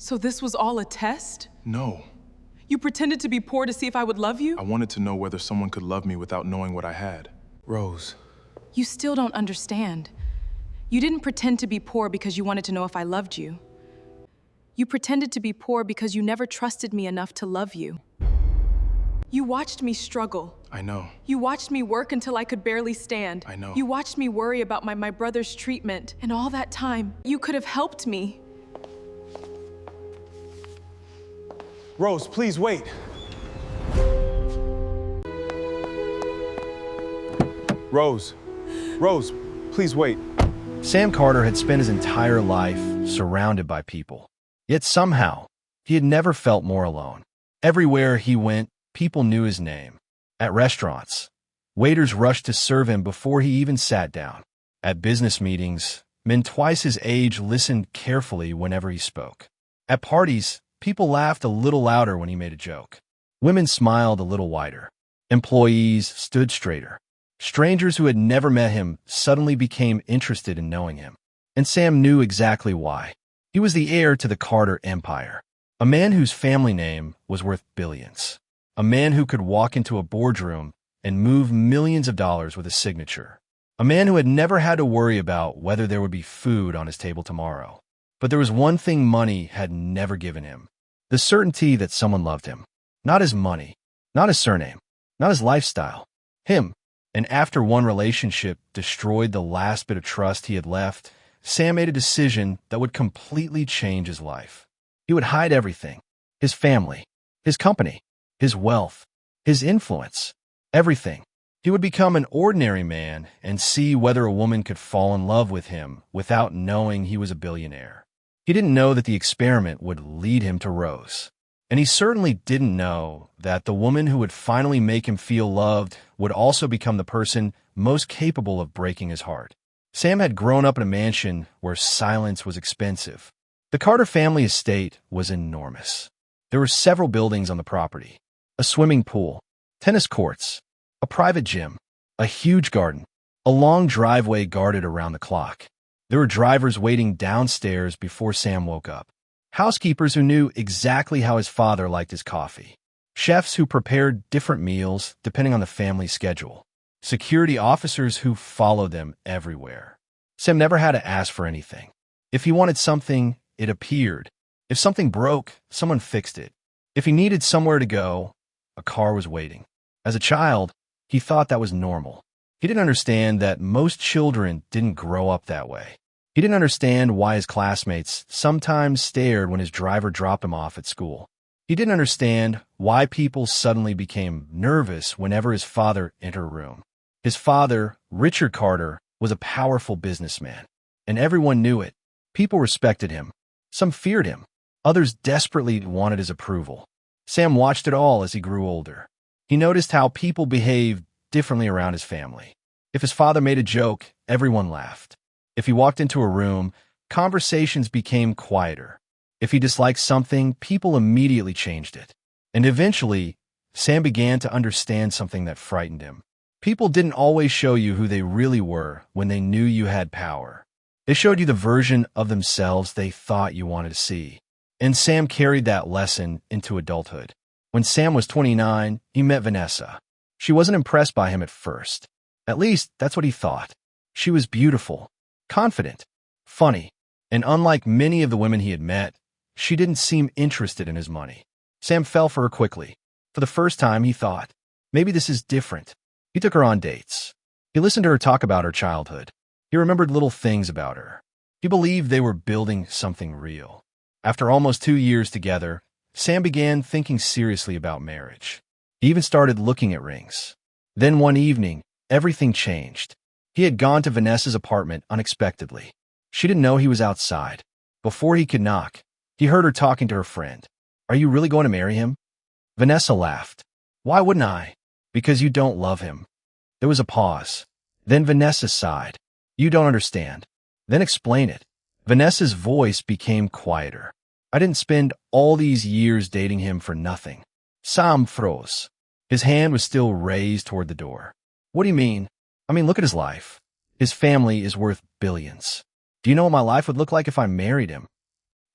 So this was all a test? No. You pretended to be poor to see if I would love you? I wanted to know whether someone could love me without knowing what I had. Rose. You still don't understand. You didn't pretend to be poor because you wanted to know if I loved you. You pretended to be poor because you never trusted me enough to love you. You watched me struggle. I know. You watched me work until I could barely stand. I know. You watched me worry about my brother's treatment. And all that time, you could have helped me. Rose, please wait. Rose. Rose, please wait. Sam Carter had spent his entire life surrounded by people. Yet somehow, he had never felt more alone. Everywhere he went, people knew his name. At restaurants, waiters rushed to serve him before he even sat down. At business meetings, men twice his age listened carefully whenever he spoke. At parties, people laughed a little louder when he made a joke. Women smiled a little wider. Employees stood straighter. Strangers who had never met him suddenly became interested in knowing him. And Sam knew exactly why. He was the heir to the Carter empire. A man whose family name was worth billions. A man who could walk into a boardroom and move millions of dollars with a signature. A man who had never had to worry about whether there would be food on his table tomorrow. But there was one thing money had never given him. The certainty that someone loved him. Not his money. Not his surname. Not his lifestyle. Him. And after one relationship destroyed the last bit of trust he had left, Sam made a decision that would completely change his life. He would hide everything. His family. His company. His wealth. His influence. Everything. He would become an ordinary man and see whether a woman could fall in love with him without knowing he was a billionaire. He didn't know that the experiment would lead him to Rose. And he certainly didn't know that the woman who would finally make him feel loved would also become the person most capable of breaking his heart. Sam had grown up in a mansion where silence was expensive. The Carter family estate was enormous. There were several buildings on the property. A swimming pool, tennis courts, a private gym, a huge garden, a long driveway guarded around the clock. There were drivers waiting downstairs before Sam woke up. Housekeepers who knew exactly how his father liked his coffee. Chefs who prepared different meals depending on the family schedule. Security officers who followed them everywhere. Sam never had to ask for anything. If he wanted something, it appeared. If something broke, someone fixed it. If he needed somewhere to go, a car was waiting. As a child, he thought that was normal. He didn't understand that most children didn't grow up that way. He didn't understand why his classmates sometimes stared when his driver dropped him off at school. He didn't understand why people suddenly became nervous whenever his father entered a room. His father, Richard Carter, was a powerful businessman, and everyone knew it. People respected him. Some feared him. Others desperately wanted his approval. Sam watched it all as he grew older. He noticed how people behaved differently around his family. If his father made a joke, everyone laughed. If he walked into a room, conversations became quieter. If he disliked something, people immediately changed it. And eventually, Sam began to understand something that frightened him. People didn't always show you who they really were when they knew you had power. They showed you the version of themselves they thought you wanted to see. And Sam carried that lesson into adulthood. When Sam was 29, he met Vanessa. She wasn't impressed by him at first. At least, that's what he thought. She was beautiful, confident, funny, and unlike many of the women he had met, she didn't seem interested in his money. Sam fell for her quickly. For the first time, he thought, maybe this is different. He took her on dates. He listened to her talk about her childhood. He remembered little things about her. He believed they were building something real. After almost 2 years together, Sam began thinking seriously about marriage. He even started looking at rings. Then one evening, everything changed. He had gone to Vanessa's apartment unexpectedly. She didn't know he was outside. Before he could knock, he heard her talking to her friend. "Are you really going to marry him?" Vanessa laughed. "Why wouldn't I?" "Because you don't love him." There was a pause. Then Vanessa sighed. "You don't understand." "Then explain it." Vanessa's voice became quieter. "I didn't spend all these years dating him for nothing." Sam froze. His hand was still raised toward the door. "What do you mean?" "I mean, look at his life. His family is worth billions. Do you know what my life would look like if I married him?"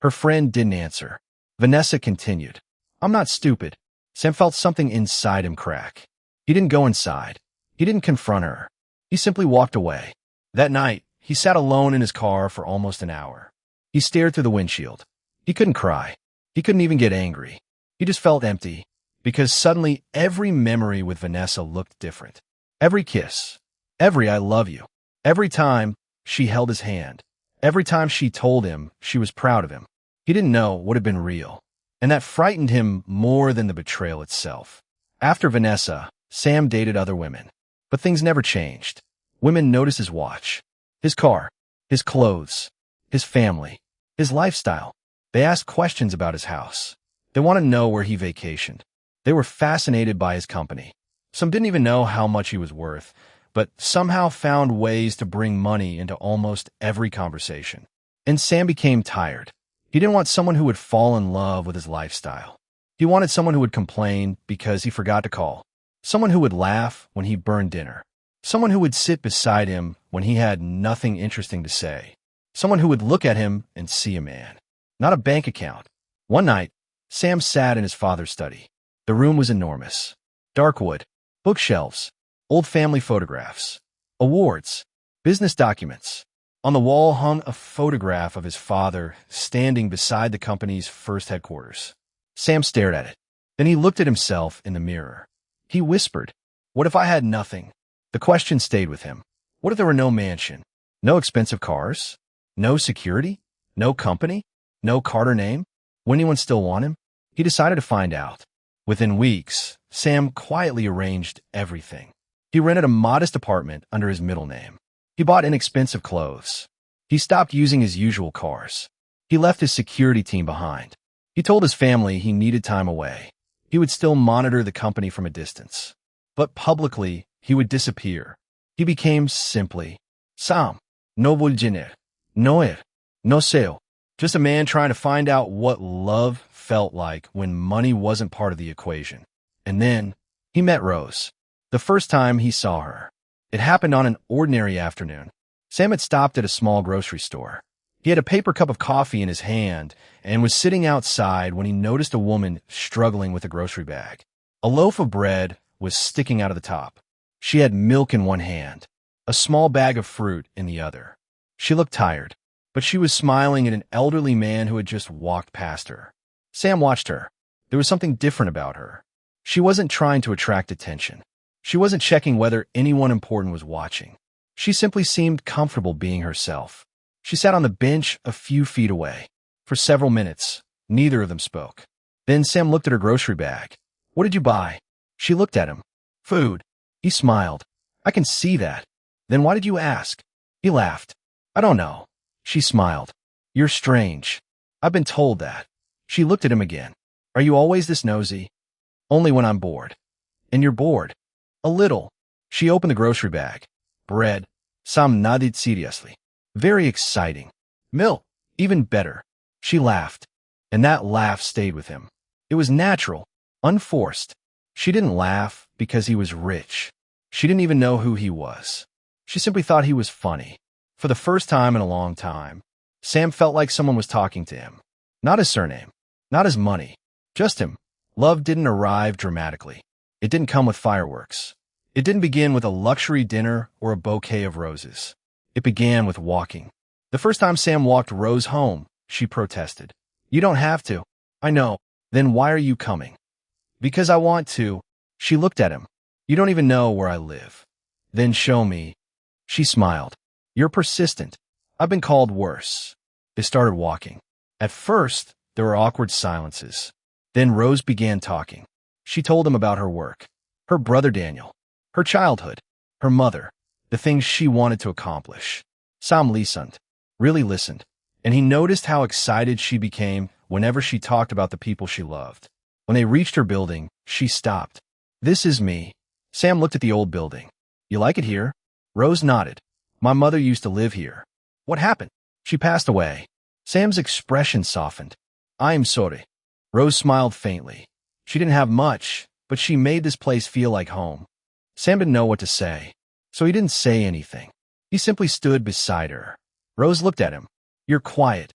Her friend didn't answer. Vanessa continued. I'm not stupid. Sam felt something inside him crack. He didn't go inside. He didn't confront her. He simply walked away. That night, he sat alone in his car for almost an hour. He stared through the windshield. He couldn't cry. He couldn't even get angry. He just felt empty, because suddenly every memory with Vanessa looked different. Every kiss, every I love you, every time she held his hand, every time she told him she was proud of him. He didn't know what had been real, and that frightened him more than the betrayal itself. After Vanessa, Sam dated other women, but things never changed. Women noticed his watch, his car, his clothes, his family, his lifestyle. They asked questions about his house. They wanted to know where he vacationed. They were fascinated by his company. Some didn't even know how much he was worth, but somehow found ways to bring money into almost every conversation. And Sam became tired. He didn't want someone who would fall in love with his lifestyle. He wanted someone who would complain because he forgot to call. Someone who would laugh when he burned dinner. Someone who would sit beside him when he had nothing interesting to say. Someone who would look at him and see a man, not a bank account. One night, Sam sat in his father's study. The room was enormous. Dark wood, bookshelves, old family photographs, awards, business documents. On the wall hung a photograph of his father standing beside the company's first headquarters. Sam stared at it. Then he looked at himself in the mirror. He whispered, "What if I had nothing?" The question stayed with him. What if there were no mansion, no expensive cars, no security, no company, no Carter name? Would anyone still want him? He decided to find out. Within weeks, Sam quietly arranged everything. He rented a modest apartment under his middle name. He bought inexpensive clothes. He stopped using his usual cars. He left his security team behind. He told his family he needed time away. He would still monitor the company from a distance. But publicly, he would disappear. He became simply Sam, no vulgener, no seo. Just a man trying to find out what love felt like when money wasn't part of the equation. And then he met Rose. The first time he saw her, it happened on an ordinary afternoon. Sam had stopped at a small grocery store. He had a paper cup of coffee in his hand and was sitting outside when he noticed a woman struggling with a grocery bag. A loaf of bread was sticking out of the top. She had milk in one hand, a small bag of fruit in the other. She looked tired, but she was smiling at an elderly man who had just walked past her. Sam watched her. There was something different about her. She wasn't trying to attract attention. She wasn't checking whether anyone important was watching. She simply seemed comfortable being herself. She sat on the bench a few feet away. For several minutes, neither of them spoke. Then Sam looked at her grocery bag. "What did you buy?" She looked at him. "Food." He smiled. "I can see that. Then why did you ask?" He laughed. "I don't know." She smiled. "You're strange. I've been told that." She looked at him again. "Are you always this nosy?" "Only when I'm bored." "And you're bored?" "A little." She opened the grocery bag. "Bread." Sam nodded seriously. "Very exciting." "Milk." "Even better." She laughed, and that laugh stayed with him. It was natural, unforced. She didn't laugh because he was rich. She didn't even know who he was. She simply thought he was funny. For the first time in a long time, Sam felt like someone was talking to him. Not his surname, not his money, just him. Love didn't arrive dramatically. It didn't come with fireworks. It didn't begin with a luxury dinner or a bouquet of roses. It began with walking. The first time Sam walked Rose home, she protested. "You don't have to." "I know." "Then why are you coming?" "Because I want to." She looked at him. "You don't even know where I live." "Then show me." She smiled. "You're persistent. I've been called worse." They started walking. At first, there were awkward silences. Then Rose began talking. She told him about her work, her brother Daniel, her childhood, her mother, the things she wanted to accomplish. Sam listened, really listened, and he noticed how excited she became whenever she talked about the people she loved. When they reached her building, she stopped. "This is me." Sam looked at the old building. "You like it here?" Rose nodded. "My mother used to live here." "What happened?" "She passed away." Sam's expression softened. "I am sorry." Rose smiled faintly. She didn't have much, but she made this place feel like home. Sam didn't know what to say, so he didn't say anything. He simply stood beside her. Rose looked at him. "You're quiet."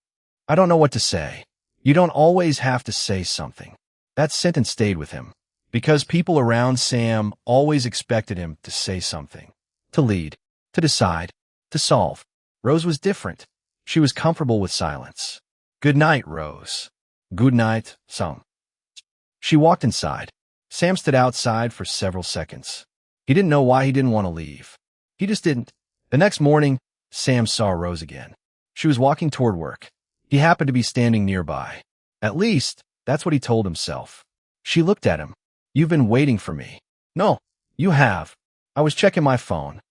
I don't know what to say. You don't always have to say something. That sentence stayed with him, because people around Sam always expected him to say something, to lead, to decide, to solve. Rose was different. She was comfortable with silence. Good night, Rose. Good night, Sam. She walked inside. Sam stood outside for several seconds. He didn't know why he didn't want to leave. He just didn't. The next morning, Sam saw Rose again. She was walking toward work. He happened to be standing nearby. At least, that's what he told himself. She looked at him. You've been waiting for me. No, you have. I was checking my phone.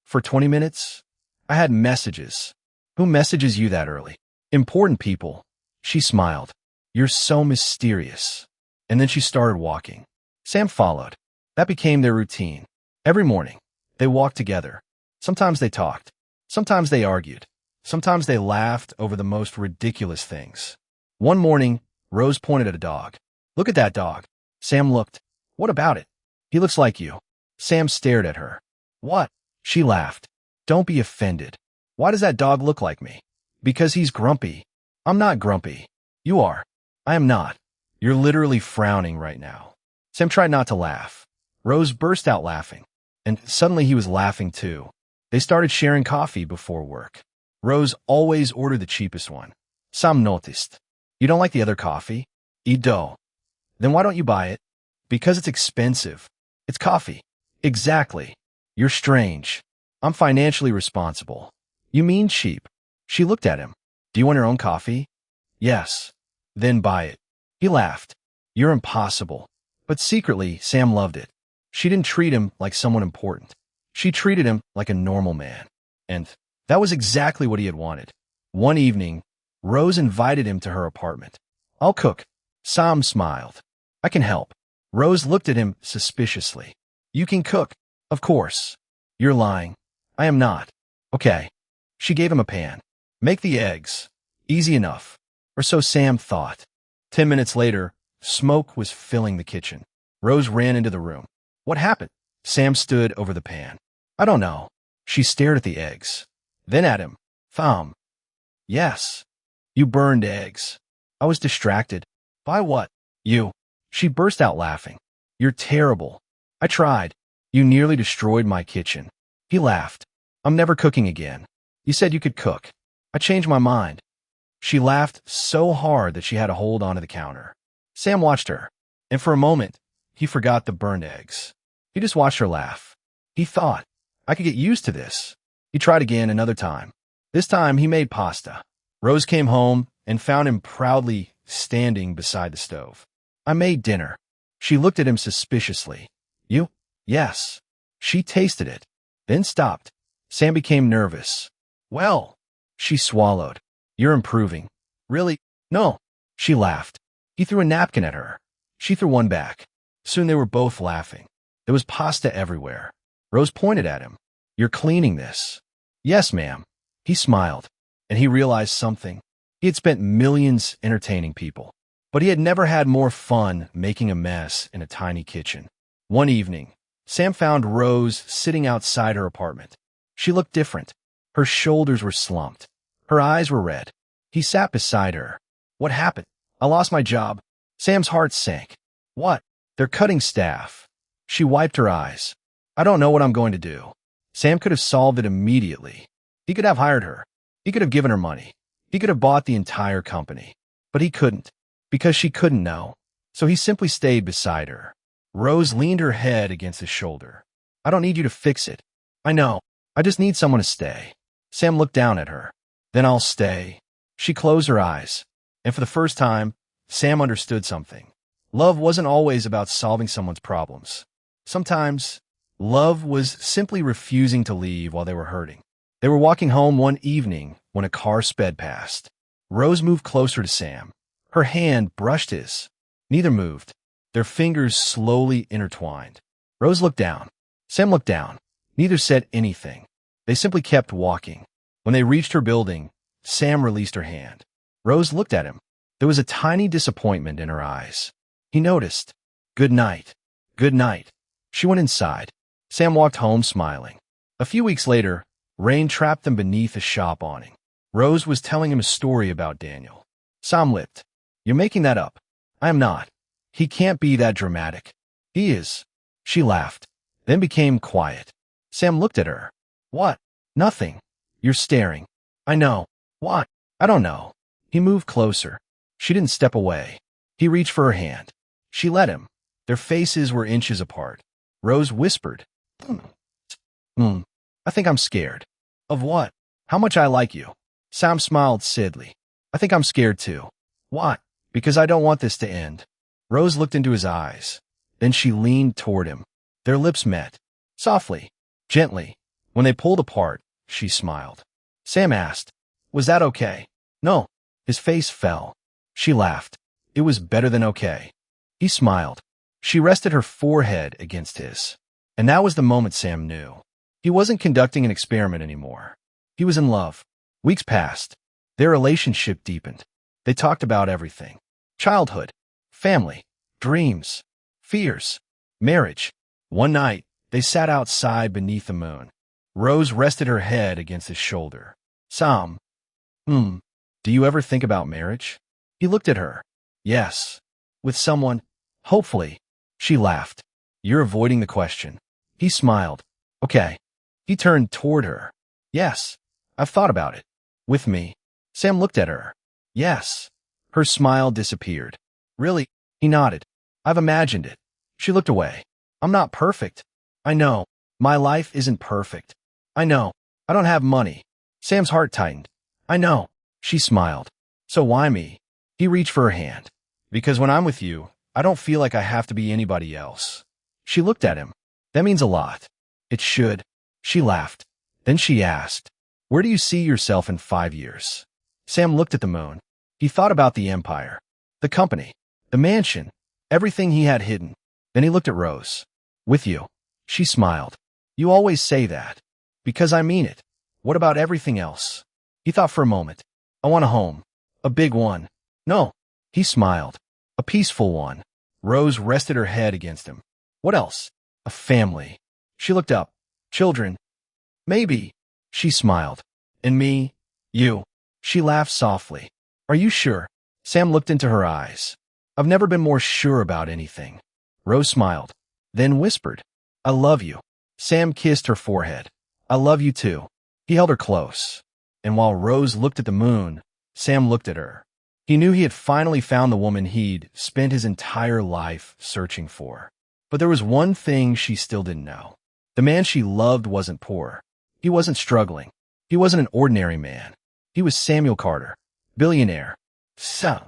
For 20 minutes? I had messages. Who messages you that early? Important people. She smiled. You're so mysterious. And then she started walking. Sam followed. That became their routine. Every morning, they walked together. Sometimes they talked. Sometimes they argued. Sometimes they laughed over the most ridiculous things. One morning, Rose pointed at a dog. Look at that dog. Sam looked. What about it? He looks like you. Sam stared at her. What? She laughed. Don't be offended. Why does that dog look like me? Because he's grumpy. I'm not grumpy. You are. I am not. You're literally frowning right now. Sam tried not to laugh. Rose burst out laughing. And suddenly he was laughing too. They started sharing coffee before work. Rose always ordered the cheapest one. Sam noticed. You don't like the other coffee? Eat dough. Then why don't you buy it? Because it's expensive. It's coffee. Exactly. You're strange. I'm financially responsible. You mean cheap? She looked at him. Do you want your own coffee? Yes. Then buy it. He laughed. You're impossible. But secretly, Sam loved it. She didn't treat him like someone important. She treated him like a normal man. And that was exactly what he had wanted. One evening, Rose invited him to her apartment. I'll cook. Sam smiled. I can help. Rose looked at him suspiciously. You can cook. Of course. You're lying. I am not. Okay. She gave him a pan. Make the eggs. Easy enough. Or so Sam thought. 10 minutes later, smoke was filling the kitchen. Rose ran into the room. What happened? Sam stood over the pan. I don't know. She stared at the eggs. Then at him. Thumb. Yes. You burned eggs. I was distracted. By what? You. She burst out laughing. You're terrible. I tried. You nearly destroyed my kitchen. He laughed. I'm never cooking again. You said you could cook. I changed my mind. She laughed so hard that she had to hold onto the counter. Sam watched her, and for a moment, he forgot the burned eggs. He just watched her laugh. He thought, I could get used to this. He tried again another time. This time, he made pasta. Rose came home and found him proudly standing beside the stove. I made dinner. She looked at him suspiciously. You? Yes. She tasted it, then stopped. Sam became nervous. Well, she swallowed. You're improving. Really? No. She laughed. He threw a napkin at her. She threw one back. Soon they were both laughing. There was pasta everywhere. Rose pointed at him. You're cleaning this. Yes, ma'am. He smiled, and he realized something. He had spent millions entertaining people, but he had never had more fun making a mess in a tiny kitchen. One evening, Sam found Rose sitting outside her apartment. She looked different. Her shoulders were slumped. Her eyes were red. He sat beside her. What happened? I lost my job. Sam's heart sank. What? They're cutting staff. She wiped her eyes. I don't know what I'm going to do. Sam could have solved it immediately. He could have hired her. He could have given her money. He could have bought the entire company. But he couldn't, because she couldn't know. So he simply stayed beside her. Rose leaned her head against his shoulder. I don't need you to fix it. I know. I just need someone to stay. Sam looked down at her. Then I'll stay. She closed her eyes. And for the first time, Sam understood something. Love wasn't always about solving someone's problems. Sometimes, love was simply refusing to leave while they were hurting. They were walking home one evening when a car sped past. Rose moved closer to Sam. Her hand brushed his. Neither moved. Their fingers slowly intertwined. Rose looked down. Sam looked down. Neither said anything. They simply kept walking. When they reached her building, Sam released her hand. Rose looked at him. There was a tiny disappointment in her eyes. He noticed. Good night. Good night. She went inside. Sam walked home smiling. A few weeks later, rain trapped them beneath a shop awning. Rose was telling him a story about Daniel. Sam lipped. You're making that up. I am not. He can't be that dramatic. He is. She laughed, then became quiet. Sam looked at her. What? Nothing. You're staring. I know. What? I don't know. He moved closer. She didn't step away. He reached for her hand. She let him. Their faces were inches apart. Rose whispered. I think I'm scared. Of what? How much I like you. Sam smiled sadly. I think I'm scared too. Why? Because I don't want this to end. Rose looked into his eyes. Then she leaned toward him. Their lips met. Softly, gently. When they pulled apart, she smiled. Sam asked, was that okay? No. His face fell. She laughed. It was better than okay. He smiled. She rested her forehead against his. And that was the moment Sam knew. He wasn't conducting an experiment anymore. He was in love. Weeks passed. Their relationship deepened. They talked about everything. Childhood, family, dreams, fears, marriage. One night, they sat outside beneath the moon. Rose rested her head against his shoulder. Sam, do you ever think about marriage? He looked at her. Yes. With someone, hopefully. She laughed. You're avoiding the question. He smiled. Okay. He turned toward her. Yes. I've thought about it. With me. Sam looked at her. Yes. Her smile disappeared. Really? He nodded. I've imagined it. She looked away. I'm not perfect. I know. My life isn't perfect. I know. I don't have money. Sam's heart tightened. I know. She smiled. So why me? He reached for her hand. Because when I'm with you, I don't feel like I have to be anybody else. She looked at him. That means a lot. It should. She laughed. Then she asked, where do you see yourself in 5 years? Sam looked at the moon. He thought about the empire, the company, the mansion, everything he had hidden. Then he looked at Rose. With you. She smiled. You always say that. Because I mean it. What about everything else? He thought for a moment. I want a home. A big one. No. He smiled. A peaceful one. Rose rested her head against him. What else? A family. She looked up. Children. Maybe. She smiled. And me? You. She laughed softly. Are you sure? Sam looked into her eyes. I've never been more sure about anything. Rose smiled. Then whispered. I love you. Sam kissed her forehead. I love you too. He held her close. And while Rose looked at the moon, Sam looked at her. He knew he had finally found the woman he'd spent his entire life searching for. But there was one thing she still didn't know. The man she loved wasn't poor. He wasn't struggling. He wasn't an ordinary man. He was Samuel Carter, billionaire, son,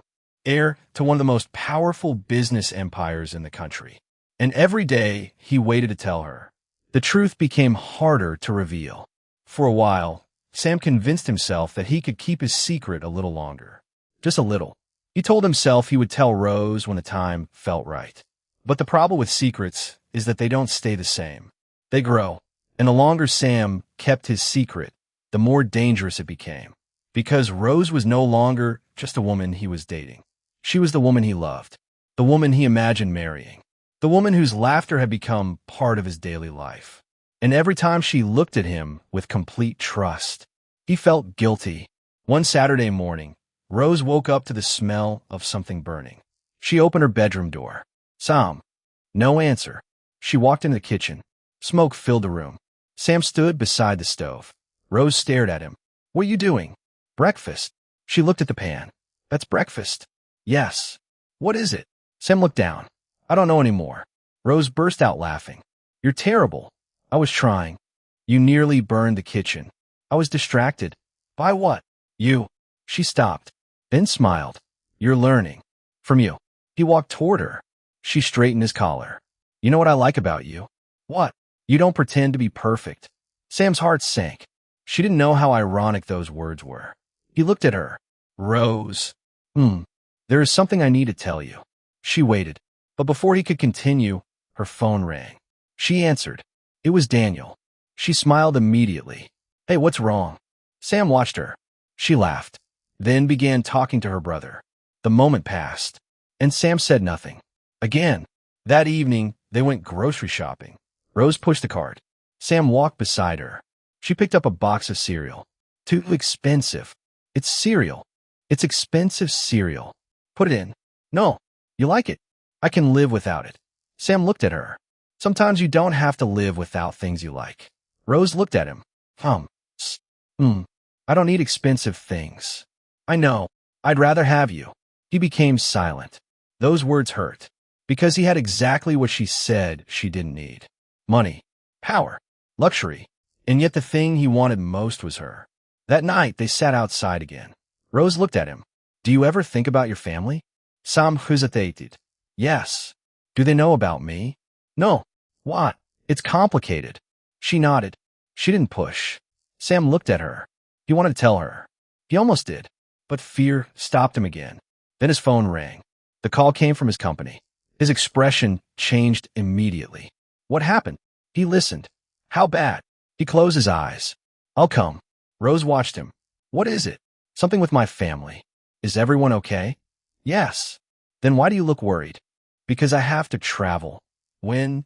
heir to one of the most powerful business empires in the country. And every day he waited to tell her. The truth became harder to reveal. For a while, Sam convinced himself that he could keep his secret a little longer. Just a little. He told himself he would tell Rose when the time felt right. But the problem with secrets is that they don't stay the same. They grow. And the longer Sam kept his secret, the more dangerous it became. Because Rose was no longer just a woman he was dating. She was the woman he loved. The woman he imagined marrying. The woman whose laughter had become part of his daily life. And every time she looked at him with complete trust, he felt guilty. One Saturday morning, Rose woke up to the smell of something burning. She opened her bedroom door. Sam. No answer. She walked into the kitchen. Smoke filled the room. Sam stood beside the stove. Rose stared at him. What are you doing? Breakfast. She looked at the pan. That's breakfast. Yes. What is it? Sam looked down. I don't know anymore. Rose burst out laughing. You're terrible. I was trying. You nearly burned the kitchen. I was distracted. By what? You. She stopped, then smiled. You're learning. From you. He walked toward her. She straightened his collar. You know what I like about you? What? You don't pretend to be perfect. Sam's heart sank. She didn't know how ironic those words were. He looked at her. Rose. There is something I need to tell you. She waited. But before he could continue, her phone rang. She answered. It was Daniel. She smiled immediately. Hey, what's wrong? Sam watched her. She laughed, then began talking to her brother. The moment passed, and Sam said nothing. Again, that evening, they went grocery shopping. Rose pushed the cart. Sam walked beside her. She picked up a box of cereal. Too expensive. It's cereal. It's expensive cereal. Put it in. No. You like it? I can live without it. Sam looked at her. Sometimes you don't have to live without things you like. Rose looked at him. s- I don't need expensive things. I know. I'd rather have you. He became silent. Those words hurt. Because he had exactly what she said she didn't need. Money, power, luxury. And yet the thing he wanted most was her. That night, they sat outside again. Rose looked at him. Do you ever think about your family? Sam hesitated. Yes. Do they know about me? No. What? It's complicated. She nodded. She didn't push. Sam looked at her. He wanted to tell her. He almost did. But fear stopped him again. Then his phone rang. The call came from his company. His expression changed immediately. What happened? He listened. How bad? He closed his eyes. I'll come. Rose watched him. What is it? Something with my family. Is everyone okay? Yes. Then why do you look worried? Because I have to travel. When?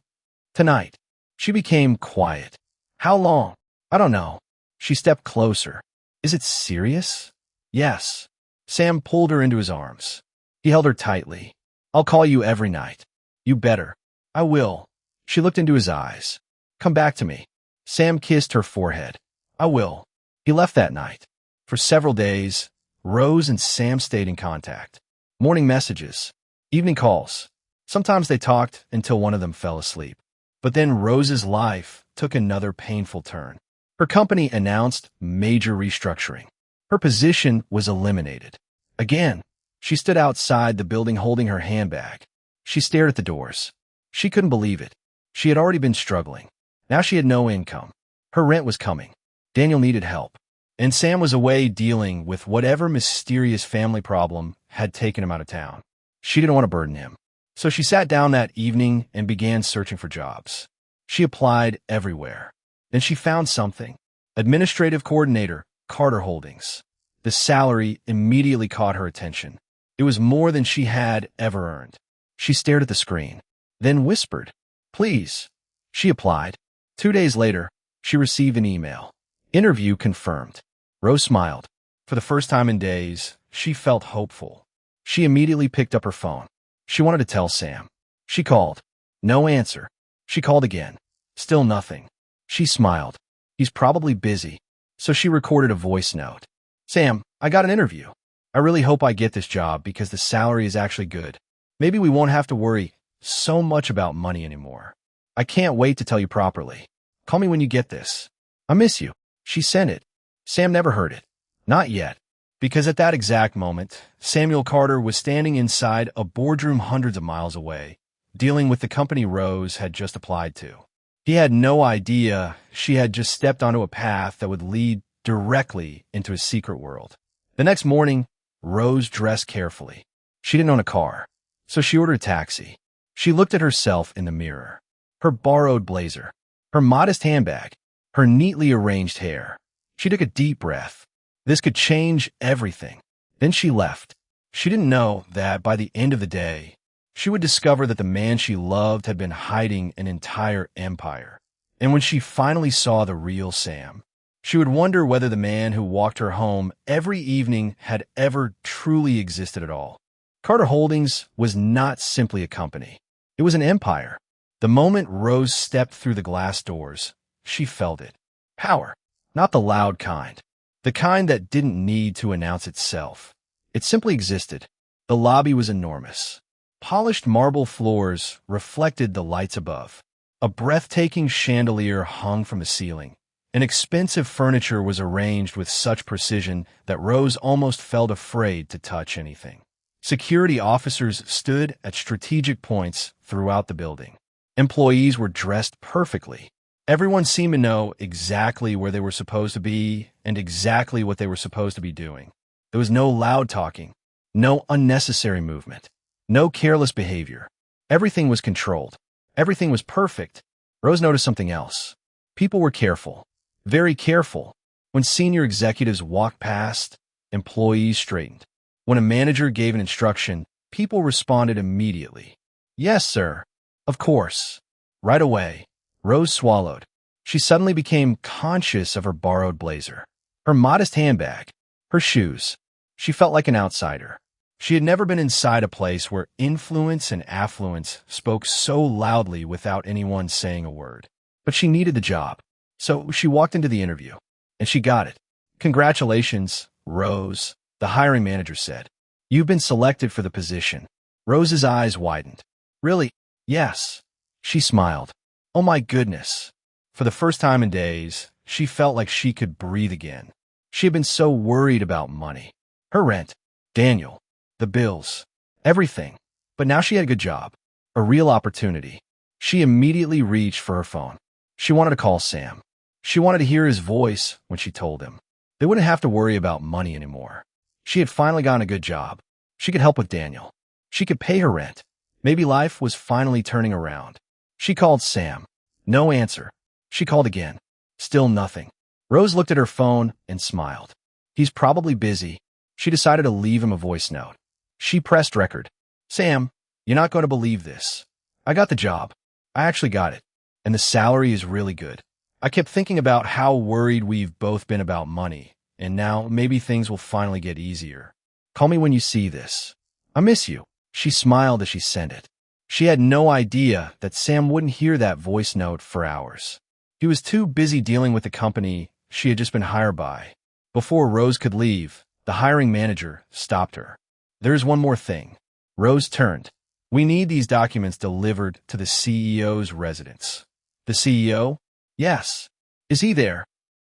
Tonight. She became quiet. How long? I don't know. She stepped closer. Is it serious? Yes. Sam pulled her into his arms. He held her tightly. I'll call you every night. You better. I will. She looked into his eyes. Come back to me. Sam kissed her forehead. I will. He left that night. For several days, Rose and Sam stayed in contact. Morning messages, evening calls. Sometimes they talked until one of them fell asleep. But then Rose's life took another painful turn. Her company announced major restructuring. Her position was eliminated. Again, she stood outside the building holding her handbag. She stared at the doors. She couldn't believe it. She had already been struggling. Now she had no income. Her rent was coming. Daniel needed help. And Sam was away dealing with whatever mysterious family problem had taken him out of town. She didn't want to burden him. So she sat down that evening and began searching for jobs. She applied everywhere. Then she found something. Administrative coordinator, Carter Holdings. The salary immediately caught her attention. It was more than she had ever earned. She stared at the screen, then whispered, Please. She applied. 2 days later, she received an email. Interview confirmed. Rose smiled. For the first time in days, she felt hopeful. She immediately picked up her phone. She wanted to tell Sam. She called. No answer. She called again. Still nothing. She smiled. He's probably busy. So she recorded a voice note. Sam, I got an interview. I really hope I get this job because the salary is actually good. Maybe we won't have to worry so much about money anymore. I can't wait to tell you properly. Call me when you get this. I miss you. She sent it. Sam never heard it. Not yet. Because at that exact moment, Samuel Carter was standing inside a boardroom hundreds of miles away, dealing with the company Rose had just applied to. He had no idea she had just stepped onto a path that would lead directly into his secret world. The next morning, Rose dressed carefully. She didn't own a car, so she ordered a taxi. She looked at herself in the mirror. Her borrowed blazer, her modest handbag, her neatly arranged hair. She took a deep breath. This could change everything. Then she left. She didn't know that by the end of the day, she would discover that the man she loved had been hiding an entire empire. And when she finally saw the real Sam, she would wonder whether the man who walked her home every evening had ever truly existed at all. Carter Holdings was not simply a company. It was an empire. The moment Rose stepped through the glass doors, she felt it. Power. Not the loud kind. The kind that didn't need to announce itself. It simply existed. The lobby was enormous. Polished marble floors reflected the lights above. A breathtaking chandelier hung from the ceiling. And expensive furniture was arranged with such precision that Rose almost felt afraid to touch anything. Security officers stood at strategic points throughout the building. Employees were dressed perfectly. Everyone seemed to know exactly where they were supposed to be and exactly what they were supposed to be doing. There was no loud talking, no unnecessary movement, no careless behavior. Everything was controlled. Everything was perfect. Rose noticed something else. People were careful, very careful. When senior executives walked past, employees straightened. When a manager gave an instruction, people responded immediately. Yes, sir. Of course. Right away. Rose swallowed. She suddenly became conscious of her borrowed blazer, her modest handbag, her shoes. She felt like an outsider. She had never been inside a place where influence and affluence spoke so loudly without anyone saying a word. But she needed the job. So she walked into the interview, and she got it. "Congratulations, Rose," the hiring manager said. "You've been selected for the position." Rose's eyes widened. "Really?" "Yes." She smiled. "Oh my goodness." For the first time in days, she felt like she could breathe again. She had been so worried about money. Her rent, Daniel, the bills, everything. But now she had a good job, a real opportunity. She immediately reached for her phone. She wanted to call Sam. She wanted to hear his voice when she told him. They wouldn't have to worry about money anymore. She had finally gotten a good job. She could help with Daniel. She could pay her rent. Maybe life was finally turning around. She called Sam. No answer. She called again. Still nothing. Rose looked at her phone and smiled. He's probably busy. She decided to leave him a voice note. She pressed record. "Sam, you're not going to believe this. I got the job. I actually got it. And the salary is really good. I kept thinking about how worried we've both been about money, and now maybe things will finally get easier. Call me when you see this. I miss you." She smiled as she sent it. She had no idea that Sam wouldn't hear that voice note for hours. He was too busy dealing with the company she had just been hired by. Before Rose could leave, the hiring manager stopped her. "There's one more thing." Rose turned. "We need these documents delivered to the CEO's residence." "The CEO?" "Yes." "Is he there?"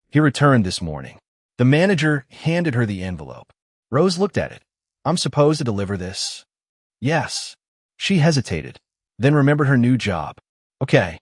"He returned this morning." The manager handed her the envelope. Rose looked at it. "I'm supposed to deliver this?" "Yes." She hesitated, then remembered her new job. "Okay."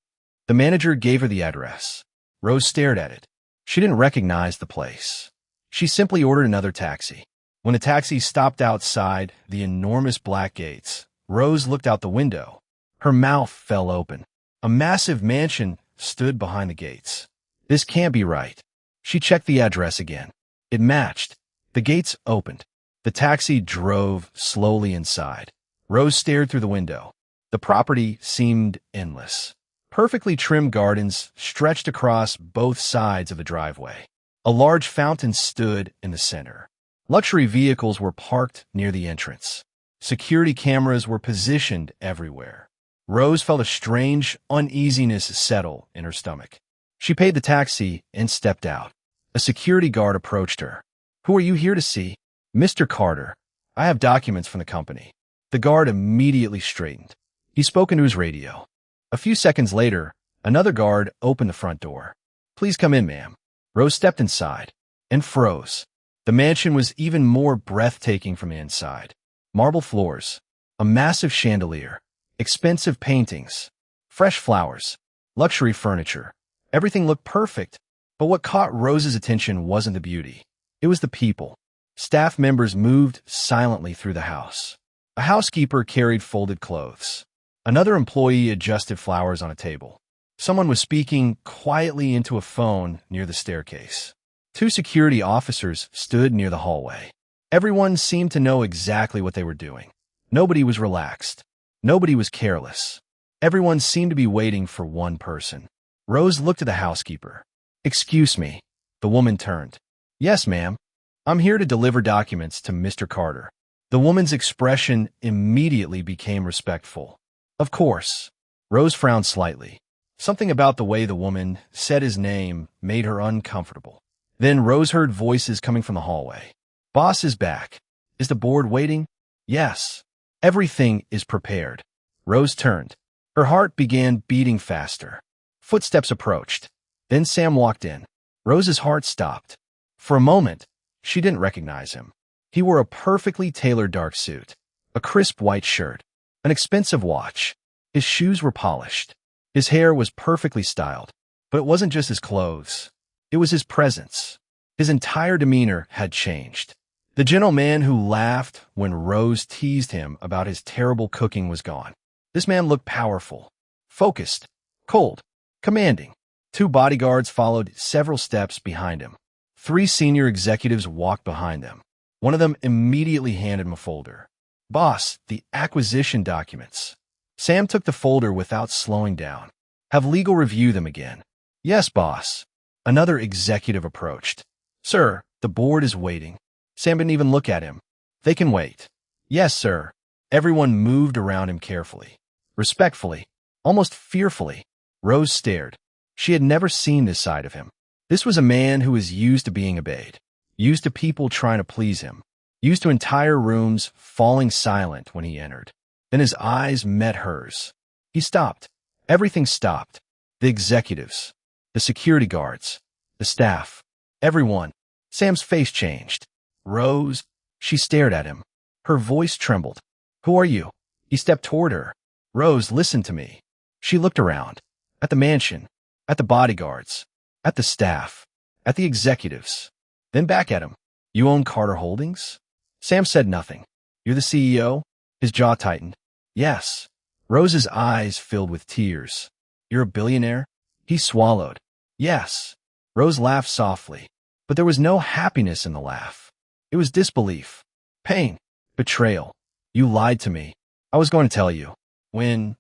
The manager gave her the address. Rose stared at it. She didn't recognize the place. She simply ordered another taxi. When the taxi stopped outside the enormous black gates, Rose looked out the window. Her mouth fell open. A massive mansion stood behind the gates. This can't be right. She checked the address again. It matched. The gates opened. The taxi drove slowly inside. Rose stared through the window. The property seemed endless. Perfectly trimmed gardens stretched across both sides of the driveway. A large fountain stood in the center. Luxury vehicles were parked near the entrance. Security cameras were positioned everywhere. Rose felt a strange uneasiness settle in her stomach. She paid the taxi and stepped out. A security guard approached her. "Who are you here to see?" "Mr. Carter. I have documents from the company." The guard immediately straightened. He spoke into his radio. A few seconds later, another guard opened the front door. "Please come in, ma'am." Rose stepped inside and froze. The mansion was even more breathtaking from the inside. Marble floors, a massive chandelier, expensive paintings, fresh flowers, luxury furniture. Everything looked perfect, but what caught Rose's attention wasn't the beauty. It was the people. Staff members moved silently through the house. A housekeeper carried folded clothes. Another employee adjusted flowers on a table. Someone was speaking quietly into a phone near the staircase. Two security officers stood near the hallway. Everyone seemed to know exactly what they were doing. Nobody was relaxed. Nobody was careless. Everyone seemed to be waiting for one person. Rose looked at the housekeeper. "Excuse me." The woman turned. "Yes, ma'am. I'm here to deliver documents to Mr. Carter." The woman's expression immediately became respectful. "Of course." Rose frowned slightly. Something about the way the woman said his name made her uncomfortable. Then Rose heard voices coming from the hallway. "Boss is back. Is the board waiting?" "Yes." "Everything is prepared." Rose turned. Her heart began beating faster. Footsteps approached. Then Sam walked in. Rose's heart stopped. For a moment, she didn't recognize him. He wore a perfectly tailored dark suit, a crisp white shirt, an expensive watch. His shoes were polished. His hair was perfectly styled. But it wasn't just his clothes. It was his presence. His entire demeanor had changed. The gentleman who laughed when Rose teased him about his terrible cooking was gone. This man looked powerful, focused, cold, commanding. Two bodyguards followed several steps behind him. Three senior executives walked behind them. One of them immediately handed him a folder. "Boss, the acquisition documents." Sam took the folder without slowing down. "Have legal review them again." "Yes, boss." Another executive approached. "Sir, the board is waiting." Sam didn't even look at him. They can wait. Yes, sir. Everyone moved around him carefully, respectfully, almost fearfully. Rose stared. She had never seen this side of him. This was a man who was used to being obeyed, used to people trying to please him, used to entire rooms falling silent when he entered. Then his eyes met hers. He stopped. Everything stopped. The executives, the security guards, the staff, everyone. Sam's face changed. Rose, she stared at him. Her voice trembled. Who are you? He stepped toward her. Rose, listen to me. She looked around. At the mansion, at the bodyguards, at the staff, at the executives, then back at him. You own Carter Holdings? Sam said nothing. You're the CEO? His jaw tightened. Yes. Rose's eyes filled with tears. You're a billionaire? He swallowed. Yes. Rose laughed softly, but there was no happiness in the laugh. It was disbelief, pain, betrayal. You lied to me. I was going to tell you. When?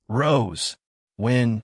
Rose. When?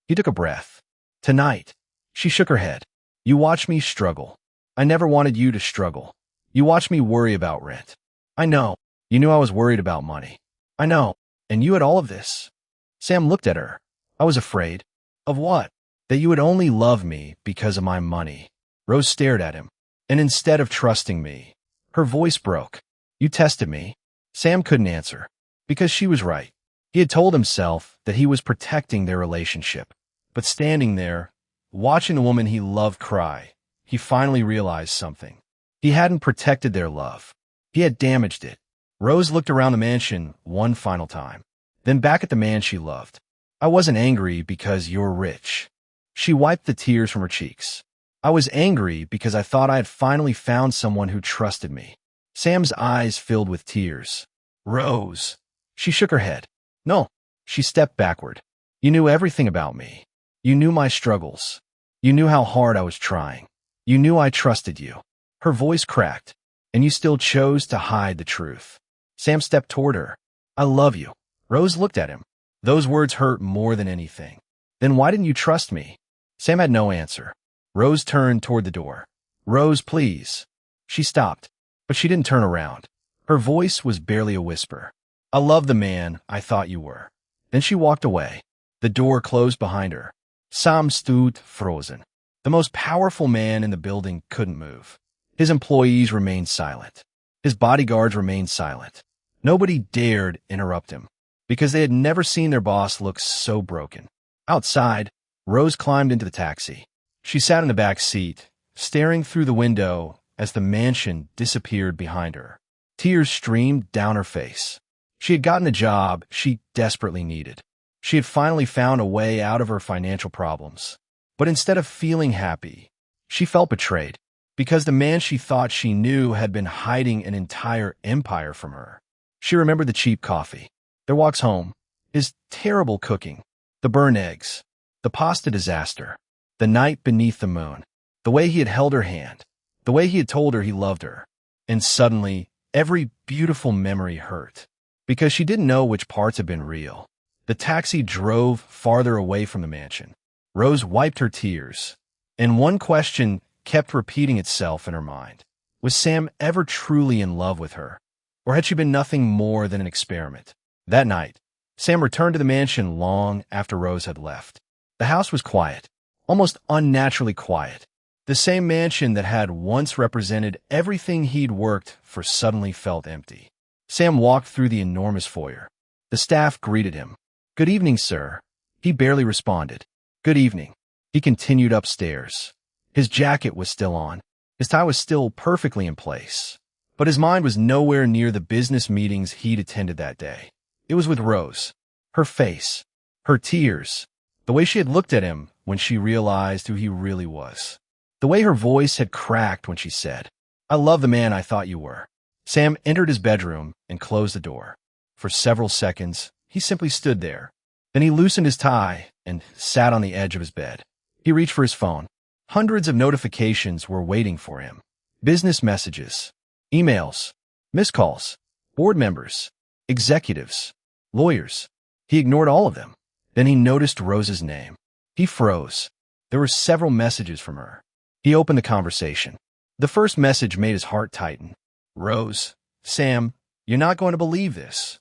He took a breath. Tonight. She shook her head. You watched me struggle. I never wanted you to struggle. You watched me worry about rent. I know. You knew I was worried about money. I know. And you had all of this. Sam looked at her. I was afraid. Of what? That you would only love me because of my money. Rose stared at him. And instead of trusting me, her voice broke. You tested me. Sam couldn't answer. Because she was right. He had told himself that he was protecting their relationship. But standing there, watching the woman he loved cry, he finally realized something. He hadn't protected their love. He had damaged it. Rose looked around the mansion one final time, then back at the man she loved. I wasn't angry because you're rich. She wiped the tears from her cheeks. I was angry because I thought I had finally found someone who trusted me. Sam's eyes filled with tears. Rose. She shook her head. No. She stepped backward. You knew everything about me. You knew my struggles. You knew how hard I was trying. You knew I trusted you. Her voice cracked, and you still chose to hide the truth. Sam stepped toward her. I love you. Rose looked at him. Those words hurt more than anything. Then why didn't you trust me? Sam had no answer. Rose turned toward the door. Rose, please. She stopped, but she didn't turn around. Her voice was barely a whisper. I love the man I thought you were. Then she walked away. The door closed behind her. Sam stood frozen. The most powerful man in the building couldn't move. His employees remained silent. His bodyguards remained silent. Nobody dared interrupt him, because they had never seen their boss look so broken. Outside, Rose climbed into the taxi. She sat in the back seat, staring through the window as the mansion disappeared behind her. Tears streamed down her face. She had gotten the job she desperately needed. She had finally found a way out of her financial problems. But instead of feeling happy, she felt betrayed, because the man she thought she knew had been hiding an entire empire from her. She remembered the cheap coffee, their walks home, his terrible cooking, the burned eggs, the pasta disaster, the night beneath the moon, the way he had held her hand, the way he had told her he loved her. And suddenly, every beautiful memory hurt, because she didn't know which parts had been real. The taxi drove farther away from the mansion. Rose wiped her tears, and one question kept repeating itself in her mind. Was Sam ever truly in love with her? Or had she been nothing more than an experiment? That night, Sam returned to the mansion long after Rose had left. The house was quiet, almost unnaturally quiet. The same mansion that had once represented everything he'd worked for suddenly felt empty. Sam walked through the enormous foyer. The staff greeted him. Good evening, sir. He barely responded. Good evening. He continued upstairs. His jacket was still on. His tie was still perfectly in place. But his mind was nowhere near the business meetings he'd attended that day. It was with Rose. Her face. Her tears. The way she had looked at him when she realized who he really was. The way her voice had cracked when she said, I love the man I thought you were. Sam entered his bedroom and closed the door. For several seconds, he simply stood there. Then he loosened his tie and sat on the edge of his bed. He reached for his phone. Hundreds of notifications were waiting for him. Business messages, emails, missed calls, board members, executives, lawyers. He ignored all of them. Then he noticed Rose's name. He froze. There were several messages from her. He opened the conversation. The first message made his heart tighten. Rose, Sam, you're not going to believe this.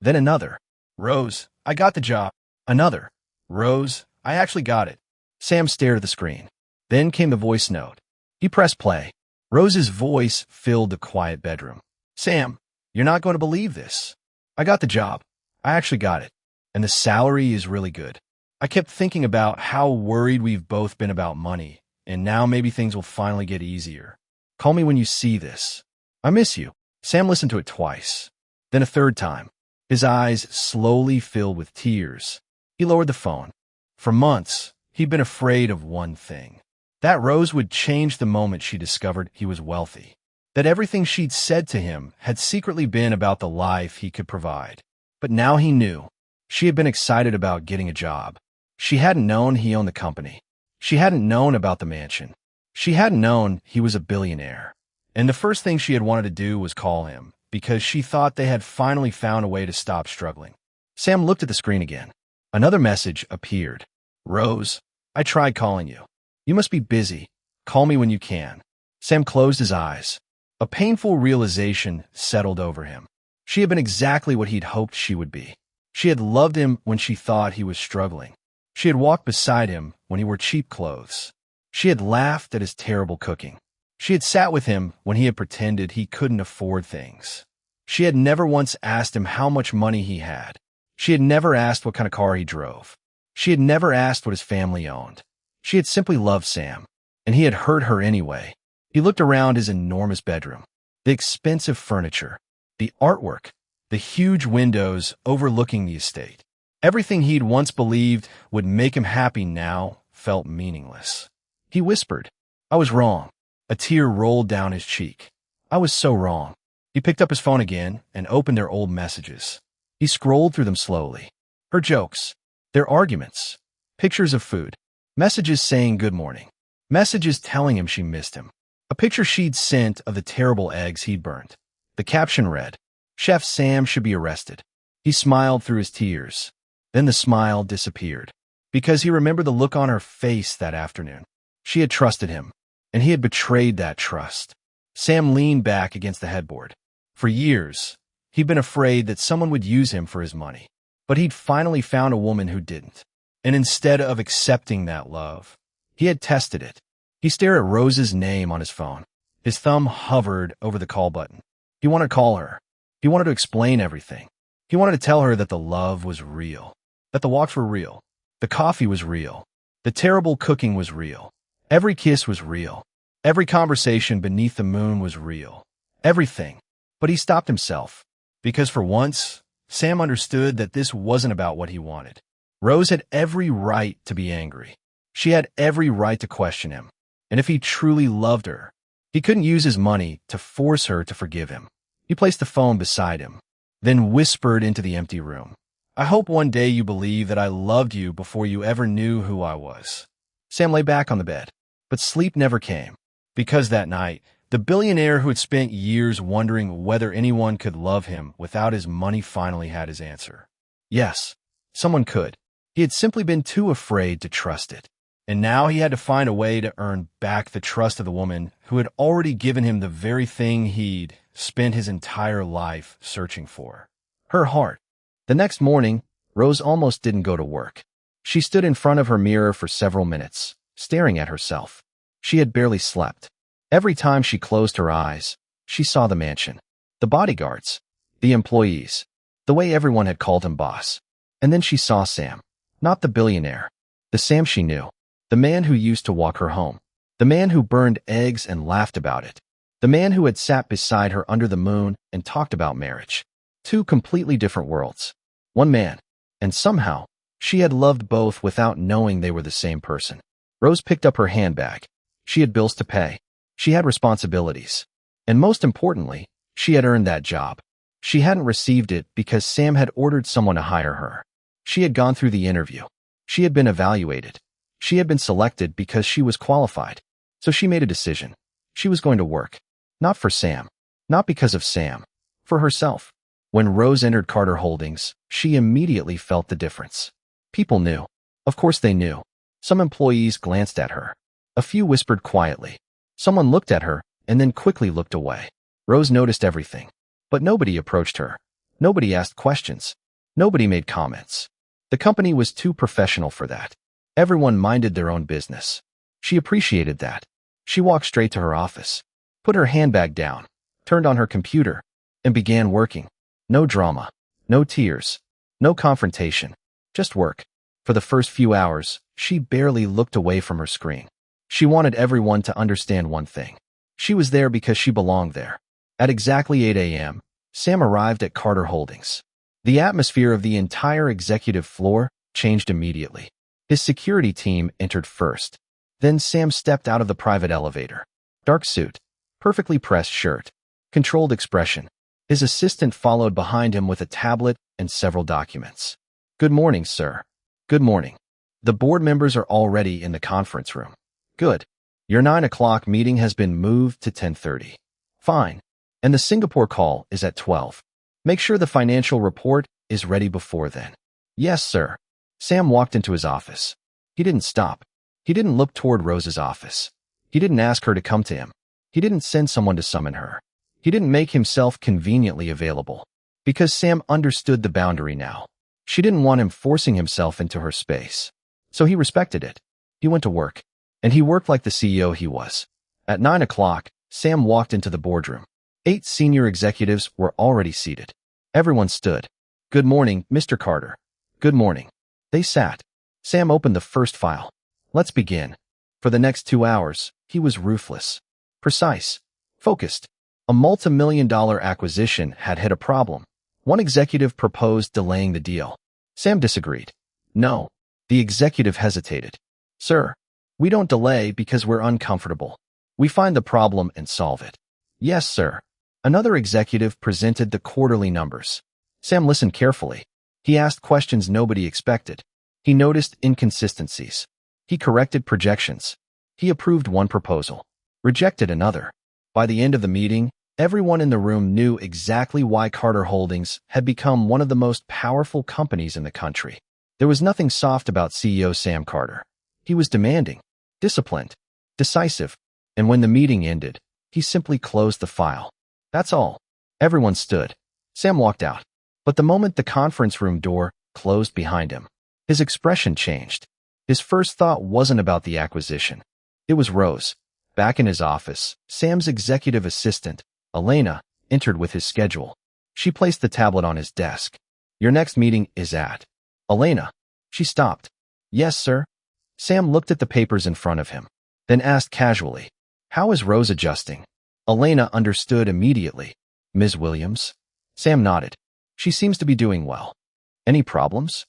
Then another. Rose, I got the job. Another. Rose, I actually got it. Sam stared at the screen. Then came the voice note. He pressed play. Rose's voice filled the quiet bedroom. Sam, you're not going to believe this. I got the job. I actually got it. And the salary is really good. I kept thinking about how worried we've both been about money, and now maybe things will finally get easier. Call me when you see this. I miss you. Sam listened to it twice. Then a third time. His eyes slowly filled with tears. He lowered the phone. For months, he'd been afraid of one thing. That Rose would change the moment she discovered he was wealthy. That everything she'd said to him had secretly been about the life he could provide. But now he knew. She had been excited about getting a job. She hadn't known he owned the company. She hadn't known about the mansion. She hadn't known he was a billionaire. And the first thing she had wanted to do was call him, because she thought they had finally found a way to stop struggling. Sam looked at the screen again. Another message appeared. Rose, I tried calling you. You must be busy. Call me when you can. Sam closed his eyes. A painful realization settled over him. She had been exactly what he'd hoped she would be. She had loved him when she thought he was struggling. She had walked beside him when he wore cheap clothes. She had laughed at his terrible cooking. She had sat with him when he had pretended he couldn't afford things. She had never once asked him how much money he had. She had never asked what kind of car he drove. She had never asked what his family owned. She had simply loved Sam, and he had hurt her anyway. He looked around his enormous bedroom. The expensive furniture, the artwork, the huge windows overlooking the estate. Everything he'd once believed would make him happy now felt meaningless. He whispered, I was wrong. A tear rolled down his cheek. I was so wrong. He picked up his phone again and opened their old messages. He scrolled through them slowly. Her jokes, their arguments, pictures of food, messages saying good morning, messages telling him she missed him, a picture she'd sent of the terrible eggs he'd burnt. The caption read, Chef Sam should be arrested. He smiled through his tears. Then the smile disappeared, because he remembered the look on her face that afternoon. She had trusted him, and he had betrayed that trust. Sam leaned back against the headboard. For years, he'd been afraid that someone would use him for his money. But he'd finally found a woman who didn't. And instead of accepting that love, he had tested it. He stared at Rose's name on his phone. His thumb hovered over the call button. He wanted to call her. He wanted to explain everything. He wanted to tell her that the love was real, that the walks were real, the coffee was real, the terrible cooking was real, every kiss was real, every conversation beneath the moon was real, everything. But he stopped himself, because for once, Sam understood that this wasn't about what he wanted. Rose had every right to be angry. She had every right to question him. And if he truly loved her, he couldn't use his money to force her to forgive him. He placed the phone beside him, then whispered into the empty room. I hope one day you believe that I loved you before you ever knew who I was. Sam lay back on the bed, but sleep never came. Because that night, the billionaire who had spent years wondering whether anyone could love him without his money finally had his answer. Yes, someone could. He had simply been too afraid to trust it. And now he had to find a way to earn back the trust of the woman who had already given him the very thing he'd spent his entire life searching for. Her heart. The next morning, Rose almost didn't go to work. She stood in front of her mirror for several minutes, staring at herself. She had barely slept. Every time she closed her eyes, she saw the mansion, the bodyguards, the employees, the way everyone had called him boss. And then she saw Sam, not the billionaire, the Sam she knew, the man who used to walk her home, the man who burned eggs and laughed about it, the man who had sat beside her under the moon and talked about marriage. Two completely different worlds. One man, and somehow, she had loved both without knowing they were the same person. Rose picked up her handbag. She had bills to pay. She had responsibilities. And most importantly, she had earned that job. She hadn't received it because Sam had ordered someone to hire her. She had gone through the interview. She had been evaluated. She had been selected because she was qualified. So she made a decision. She was going to work. Not for Sam. Not because of Sam. For herself. When Rose entered Carter Holdings, she immediately felt the difference. People knew. Of course they knew. Some employees glanced at her. A few whispered quietly. Someone looked at her and then quickly looked away. Rose noticed everything, but nobody approached her. Nobody asked questions. Nobody made comments. The company was too professional for that. Everyone minded their own business. She appreciated that. She walked straight to her office, put her handbag down, turned on her computer, and began working. No drama, no tears, no confrontation, just work. For the first few hours, she barely looked away from her screen. She wanted everyone to understand one thing. She was there because she belonged there. At exactly 8 a.m., Sam arrived at Carter Holdings. The atmosphere of the entire executive floor changed immediately. His security team entered first. Then Sam stepped out of the private elevator. Dark suit, perfectly pressed shirt, controlled expression. His assistant followed behind him with a tablet and several documents. "Good morning, sir." "Good morning. The board members are already in the conference room." "Good. Your 9 o'clock meeting has been moved to 10:30. "Fine. And the Singapore call is at 12. Make sure the financial report is ready before then." "Yes, sir." Sam walked into his office. He didn't stop. He didn't look toward Rose's office. He didn't ask her to come to him. He didn't send someone to summon her. He didn't make himself conveniently available. Because Sam understood the boundary now. She didn't want him forcing himself into her space. So he respected it. He went to work. And he worked like the CEO he was. At 9 o'clock, Sam walked into the boardroom. 8 senior executives were already seated. Everyone stood. "Good morning, Mr. Carter." "Good morning." They sat. Sam opened the first file. "Let's begin." For the next 2 hours, he was ruthless, precise, focused. A multi-million-dollar acquisition had hit a problem. One executive proposed delaying the deal. Sam disagreed. "No." The executive hesitated. "Sir, we don't delay because we're uncomfortable. We find the problem and solve it." "Yes, sir." Another executive presented the quarterly numbers. Sam listened carefully. He asked questions nobody expected. He noticed inconsistencies. He corrected projections. He approved one proposal, rejected another. By the end of the meeting, everyone in the room knew exactly why Carter Holdings had become one of the most powerful companies in the country. There was nothing soft about CEO Sam Carter. He was demanding, disciplined, decisive, and when the meeting ended, he simply closed the file. That's all. Everyone stood. Sam walked out. But the moment the conference room door closed behind him, his expression changed. His first thought wasn't about the acquisition. It was Rose. Back in his office, Sam's executive assistant, Elena, entered with his schedule. She placed the tablet on his desk. "Your next meeting is at." "Elena." She stopped. "Yes, sir." Sam looked at the papers in front of him, then asked casually, "How is Rose adjusting?" Elena understood immediately. "Ms. Williams?" Sam nodded. "She seems to be doing well." "Any problems?"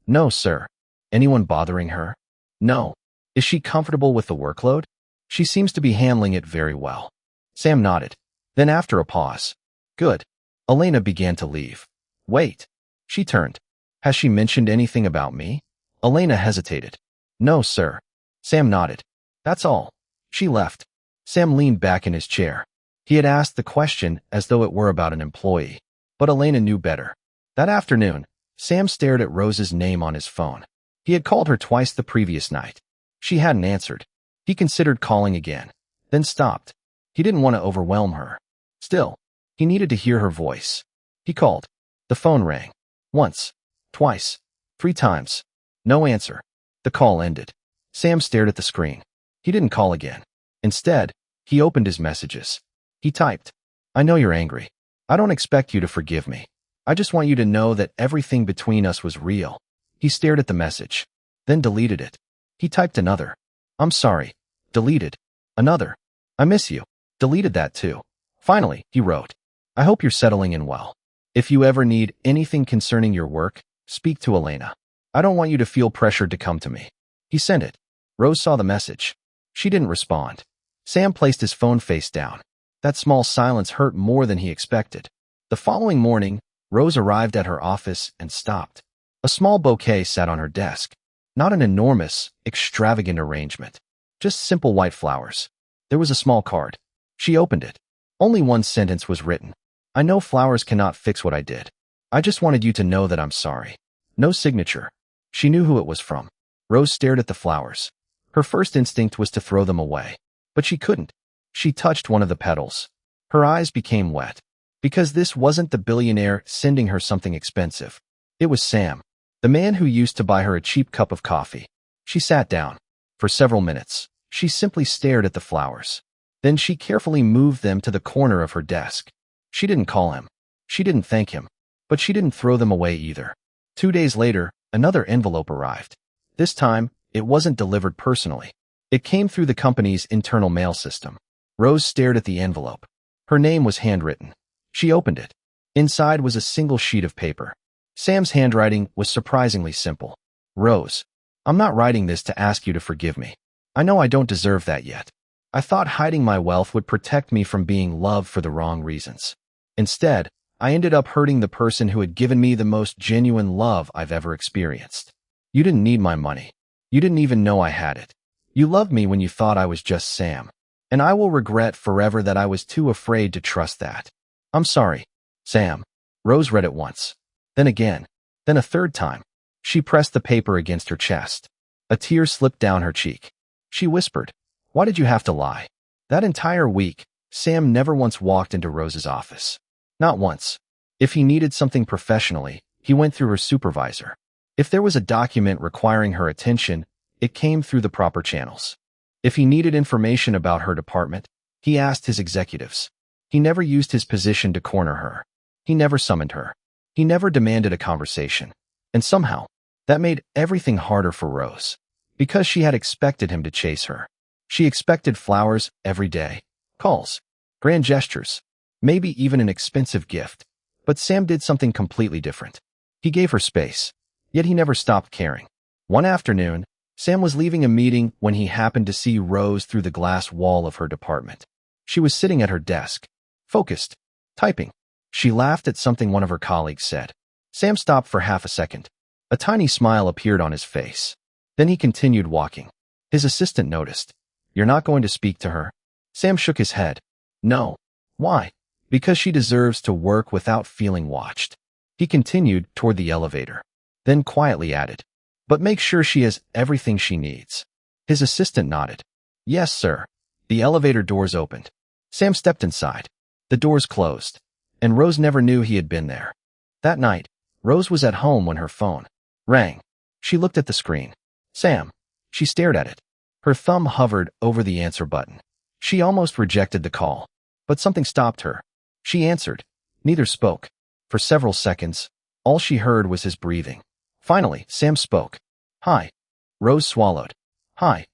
"No, sir." "Anyone bothering her?" "No." "Is she comfortable with the workload?" "She seems to be handling it very well." Sam nodded. Then after a pause, "Good." Elena began to leave. "Wait." She turned. "Has she mentioned anything about me?" Elena hesitated. "No, sir." Sam nodded. "That's all." She left. Sam leaned back in his chair. He had asked the question as though it were about an employee. But Elena knew better. That afternoon, Sam stared at Rose's name on his phone. He had called her twice the previous night. She hadn't answered. He considered calling again, then stopped. He didn't want to overwhelm her. Still, he needed to hear her voice. He called. The phone rang. Once, twice, 3 times. No answer. The call ended. Sam stared at the screen. He didn't call again. Instead, he opened his messages. He typed, "I know you're angry. I don't expect you to forgive me. I just want you to know that everything between us was real." He stared at the message, then deleted it. He typed another. "I'm sorry." Deleted. Another. "I miss you." Deleted that too. Finally, he wrote, "I hope you're settling in well. If you ever need anything concerning your work, speak to Elena. I don't want you to feel pressured to come to me." He sent it. Rose saw the message. She didn't respond. Sam placed his phone face down. That small silence hurt more than he expected. The following morning, Rose arrived at her office and stopped. A small bouquet sat on her desk. Not an enormous, extravagant arrangement. Just simple white flowers. There was a small card. She opened it. Only one sentence was written. "I know flowers cannot fix what I did. I just wanted you to know that I'm sorry." No signature. She knew who it was from. Rose stared at the flowers. Her first instinct was to throw them away. But she couldn't. She touched one of the petals. Her eyes became wet. Because this wasn't the billionaire sending her something expensive. It was Sam, the man who used to buy her a cheap cup of coffee. She sat down. For several minutes, she simply stared at the flowers. Then she carefully moved them to the corner of her desk. She didn't call him. She didn't thank him. But she didn't throw them away either. 2 days later, another envelope arrived. This time, it wasn't delivered personally. It came through the company's internal mail system. Rose stared at the envelope. Her name was handwritten. She opened it. Inside was a single sheet of paper. Sam's handwriting was surprisingly simple. Rose, I'm not writing this to ask you to forgive me. I know I don't deserve that yet. I thought hiding my wealth would protect me from being loved for the wrong reasons. Instead, I ended up hurting the person who had given me the most genuine love I've ever experienced. You didn't need my money. You didn't even know I had it. You loved me when you thought I was just Sam. And I will regret forever that I was too afraid to trust that. I'm sorry, Sam. Rose read it once. Then again. Then a third time. She pressed the paper against her chest. A tear slipped down her cheek. She whispered, "Why did you have to lie?" That entire week, Sam never once walked into Rose's office. Not once. If he needed something professionally, he went through her supervisor. If there was a document requiring her attention, it came through the proper channels. If he needed information about her department, he asked his executives. He never used his position to corner her. He never summoned her. He never demanded a conversation. And somehow, that made everything harder for Rose. Because she had expected him to chase her. She expected flowers every day, calls, grand gestures, maybe even an expensive gift. But Sam did something completely different. He gave her space, yet he never stopped caring. One afternoon, Sam was leaving a meeting when he happened to see Rose through the glass wall of her department. She was sitting at her desk, focused, typing. She laughed at something one of her colleagues said. Sam stopped for half a second. A tiny smile appeared on his face. Then he continued walking. His assistant noticed. "You're not going to speak to her?" Sam shook his head. "No." "Why?" "Because she deserves to work without feeling watched." He continued toward the elevator. Then quietly added, "But make sure she has everything she needs." His assistant nodded. "Yes, sir." The elevator doors opened. Sam stepped inside. The doors closed. And Rose never knew he had been there. That night, Rose was at home when her phone rang. She looked at the screen. Sam. She stared at it. Her thumb hovered over the answer button. She almost rejected the call. But something stopped her. She answered. Neither spoke. For several seconds, all she heard was his breathing. Finally, Sam spoke. "Hi." Rose swallowed. "Hi.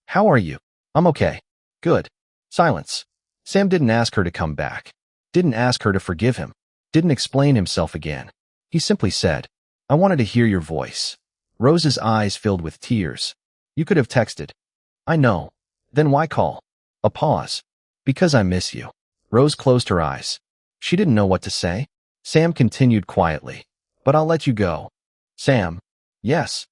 How are you?" "I'm okay." "Good." Silence. Sam didn't ask her to come back. Didn't ask her to forgive him. Didn't explain himself again. He simply said, "I wanted to hear your voice." Rose's eyes filled with tears. "You could have texted." "I know. Then why call?" A pause. "Because I miss you." Rose closed her eyes. She didn't know what to say. Sam continued quietly. "But I'll let you go." "Sam." "Yes."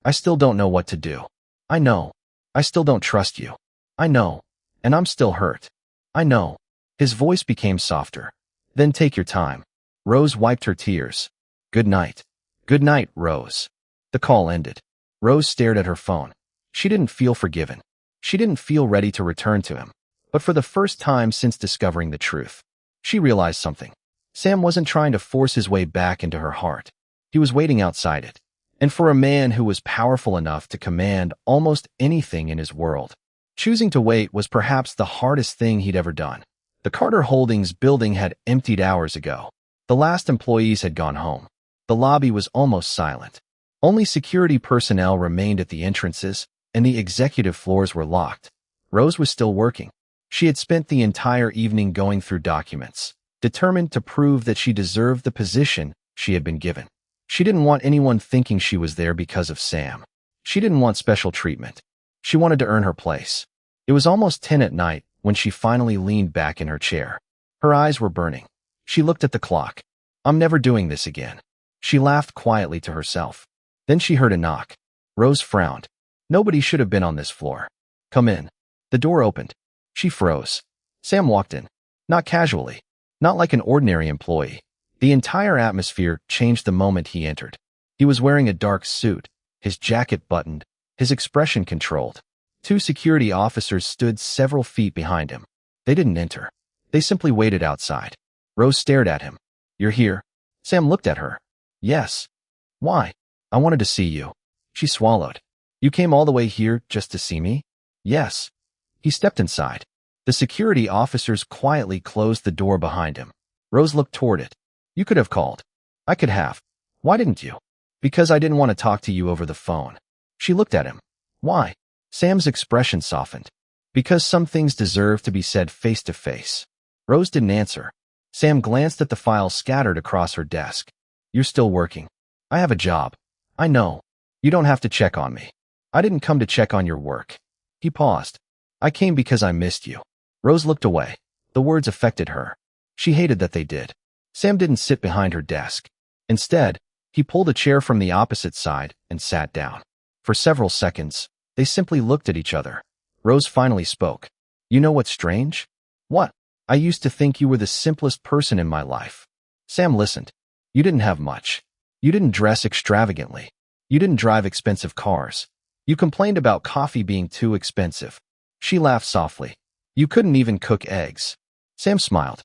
"I still don't know what to do." "I know. I still don't trust you." "I know. And I'm still hurt." "I know." His voice became softer. "Then take your time." Rose wiped her tears. "Good night." "Good night, Rose." The call ended. Rose stared at her phone. She didn't feel forgiven. She didn't feel ready to return to him. But for the first time since discovering the truth, she realized something. Sam wasn't trying to force his way back into her heart. He was waiting outside it. And for a man who was powerful enough to command almost anything in his world, choosing to wait was perhaps the hardest thing he'd ever done. The Carter Holdings building had emptied hours ago. The last employees had gone home. The lobby was almost silent. Only security personnel remained at the entrances, and the executive floors were locked. Rose was still working. She had spent the entire evening going through documents, determined to prove that she deserved the position she had been given. She didn't want anyone thinking she was there because of Sam. She didn't want special treatment. She wanted to earn her place. It was almost 10 at night when she finally leaned back in her chair. Her eyes were burning. She looked at the clock. "I'm never doing this again." She laughed quietly to herself. Then she heard a knock. Rose frowned. Nobody should have been on this floor. "Come in." The door opened. She froze. Sam walked in. Not casually. Not like an ordinary employee. The entire atmosphere changed the moment he entered. He was wearing a dark suit, his jacket buttoned, his expression controlled. 2 security officers stood several feet behind him. They didn't enter. They simply waited outside. Rose stared at him. You're here? Sam looked at her. Yes. Why? I wanted to see you. She swallowed. You came all the way here just to see me? Yes. He stepped inside. The security officers quietly closed the door behind him. Rose looked toward it. You could have called. I could have. Why didn't you? Because I didn't want to talk to you over the phone. She looked at him. Why? Sam's expression softened. Because some things deserve to be said face to face. Rose didn't answer. Sam glanced at the files scattered across her desk. You're still working. I have a job. I know. You don't have to check on me. I didn't come to check on your work. He paused. I came because I missed you. Rose looked away. The words affected her. She hated that they did. Sam didn't sit behind her desk. Instead, he pulled a chair from the opposite side and sat down. For several seconds, they simply looked at each other. Rose finally spoke. You know what's strange? What? I used to think you were the simplest person in my life. Sam listened. You didn't have much. You didn't dress extravagantly. You didn't drive expensive cars. You complained about coffee being too expensive. She laughed softly. You couldn't even cook eggs. Sam smiled.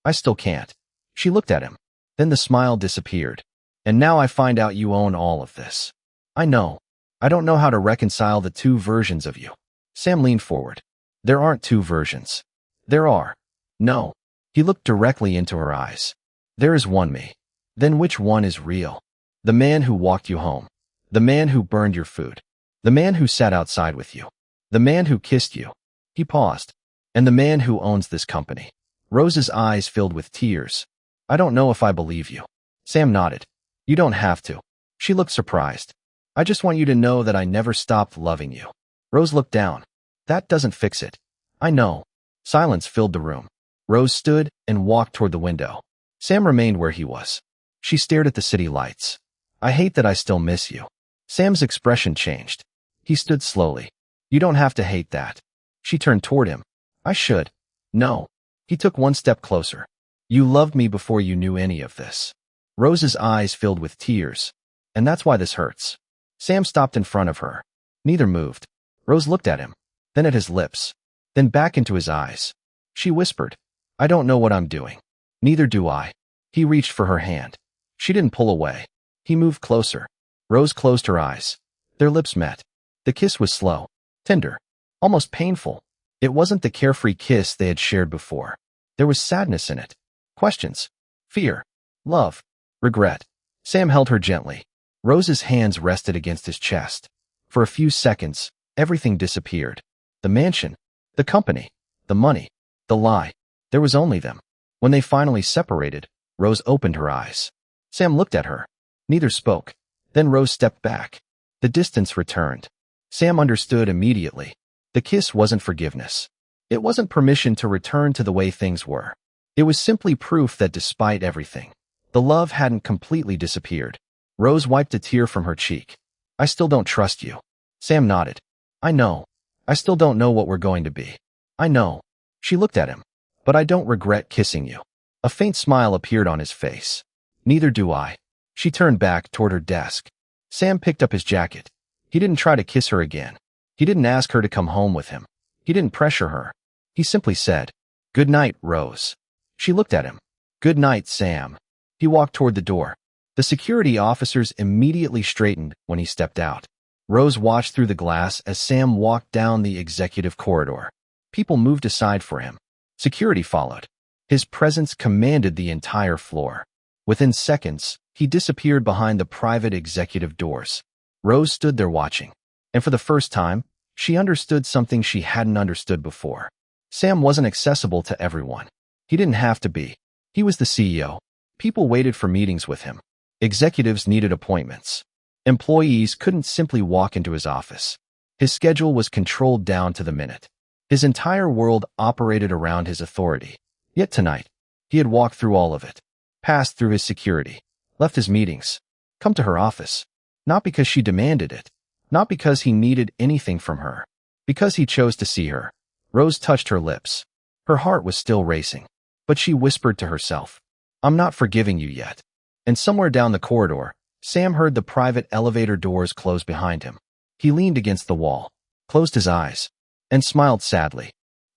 I still can't. She looked at him. Then the smile disappeared. And now I find out you own all of this. I know. I don't know how to reconcile the two versions of you. Sam leaned forward. There aren't two versions. There are. No. He looked directly into her eyes. There is one me. Then which one is real? The man who walked you home. The man who burned your food. The man who sat outside with you. The man who kissed you. He paused. And the man who owns this company. Rose's eyes filled with tears. I don't know if I believe you. Sam nodded. You don't have to. She looked surprised. I just want you to know that I never stopped loving you. Rose looked down. That doesn't fix it. I know. Silence filled the room. Rose stood and walked toward the window. Sam remained where he was. She stared at the city lights. I hate that I still miss you. Sam's expression changed. He stood slowly. You don't have to hate that. She turned toward him. I should. No. He took one step closer. You loved me before you knew any of this. Rose's eyes filled with tears. And that's why this hurts. Sam stopped in front of her. Neither moved. Rose looked at him, then at his lips, then back into his eyes. She whispered, I don't know what I'm doing. Neither do I. He reached for her hand. She didn't pull away. He moved closer. Rose closed her eyes. Their lips met. The kiss was slow, tender, almost painful. It wasn't the carefree kiss they had shared before. There was sadness in it. Questions. Fear. Love. Regret. Sam held her gently. Rose's hands rested against his chest. For a few seconds, everything disappeared. The mansion, the company, the money, the lie. There was only them. When they finally separated, Rose opened her eyes. Sam looked at her. Neither spoke. Then Rose stepped back. The distance returned. Sam understood immediately. The kiss wasn't forgiveness. It wasn't permission to return to the way things were. It was simply proof that despite everything, the love hadn't completely disappeared. Rose wiped a tear from her cheek. I still don't trust you. Sam nodded. I know. I still don't know what we're going to be. I know. She looked at him. But I don't regret kissing you. A faint smile appeared on his face. Neither do I. She turned back toward her desk. Sam picked up his jacket. He didn't try to kiss her again. He didn't ask her to come home with him. He didn't pressure her. He simply said, Good night, Rose. She looked at him. Good night, Sam. He walked toward the door. The security officers immediately straightened when he stepped out. Rose watched through the glass as Sam walked down the executive corridor. People moved aside for him. Security followed. His presence commanded the entire floor. Within seconds, he disappeared behind the private executive doors. Rose stood there watching. And for the first time, she understood something she hadn't understood before. Sam wasn't accessible to everyone. He didn't have to be. He was the CEO. People waited for meetings with him. Executives needed appointments. Employees couldn't simply walk into his office. His schedule was controlled down to the minute. His entire world operated around his authority. Yet tonight, he had walked through all of it, passed through his security, left his meetings, come to her office, not because she demanded it, not because he needed anything from her, because he chose to see her. Rose touched her lips. Her heart was still racing, but she whispered to herself, I'm not forgiving you yet. And somewhere down the corridor, Sam heard the private elevator doors close behind him. He leaned against the wall, closed his eyes, and smiled sadly.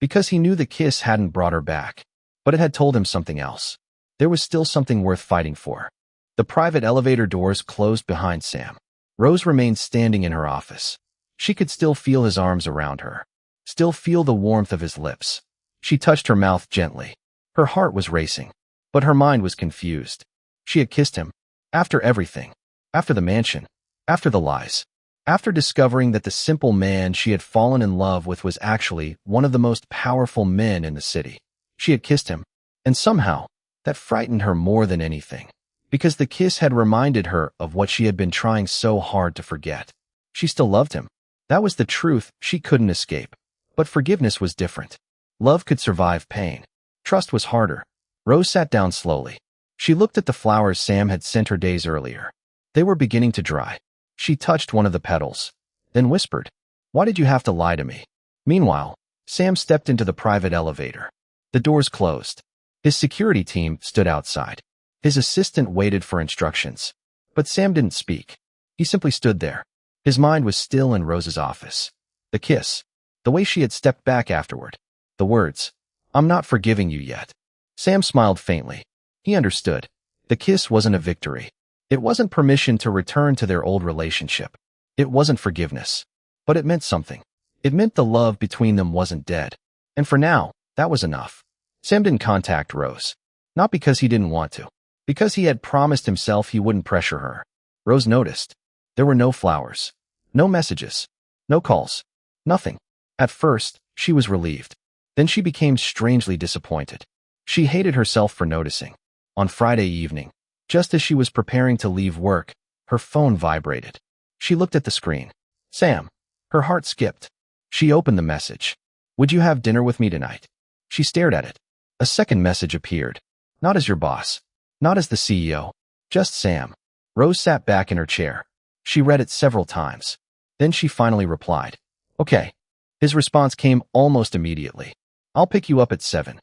because he knew the kiss hadn't brought her back, but it had told him something else. There was still something worth fighting for. The private elevator doors closed behind Sam. Rose remained standing in her office. She could still feel his arms around her, still feel the warmth of his lips. She touched her mouth gently. Her heart was racing, but her mind was confused. She had kissed him. After everything. After the mansion. After the lies. After discovering that the simple man she had fallen in love with was actually one of the most powerful men in the city. She had kissed him, and somehow, that frightened her more than anything, because the kiss had reminded her of what she had been trying so hard to forget. She still loved him. That was the truth she couldn't escape. But forgiveness was different. Love could survive pain. Trust was harder. Rose sat down slowly. She looked at the flowers Sam had sent her days earlier. They were beginning to dry. She touched one of the petals, then whispered, "Why did you have to lie to me?" Meanwhile, Sam stepped into the private elevator. The doors closed. His security team stood outside. His assistant waited for instructions. But Sam didn't speak. He simply stood there. His mind was still in Rose's office. The kiss. The way she had stepped back afterward. The words, "I'm not forgiving you yet." Sam smiled faintly. He understood. The kiss wasn't a victory. It wasn't permission to return to their old relationship. It wasn't forgiveness. But it meant something. It meant the love between them wasn't dead. And for now, that was enough. Sam didn't contact Rose. Not because he didn't want to. Because he had promised himself he wouldn't pressure her. Rose noticed. There were no flowers. No messages. No calls. Nothing. At first, she was relieved. Then she became strangely disappointed. She hated herself for noticing. On Friday evening, just as she was preparing to leave work, her phone vibrated. She looked at the screen. Sam. Her heart skipped. She opened the message. "Would you have dinner with me tonight?" She stared at it. A second message appeared. "Not as your boss. Not as the CEO. Just Sam." Rose sat back in her chair. She read it several times. Then she finally replied. "Okay." His response came almost immediately. "I'll pick you up at 7.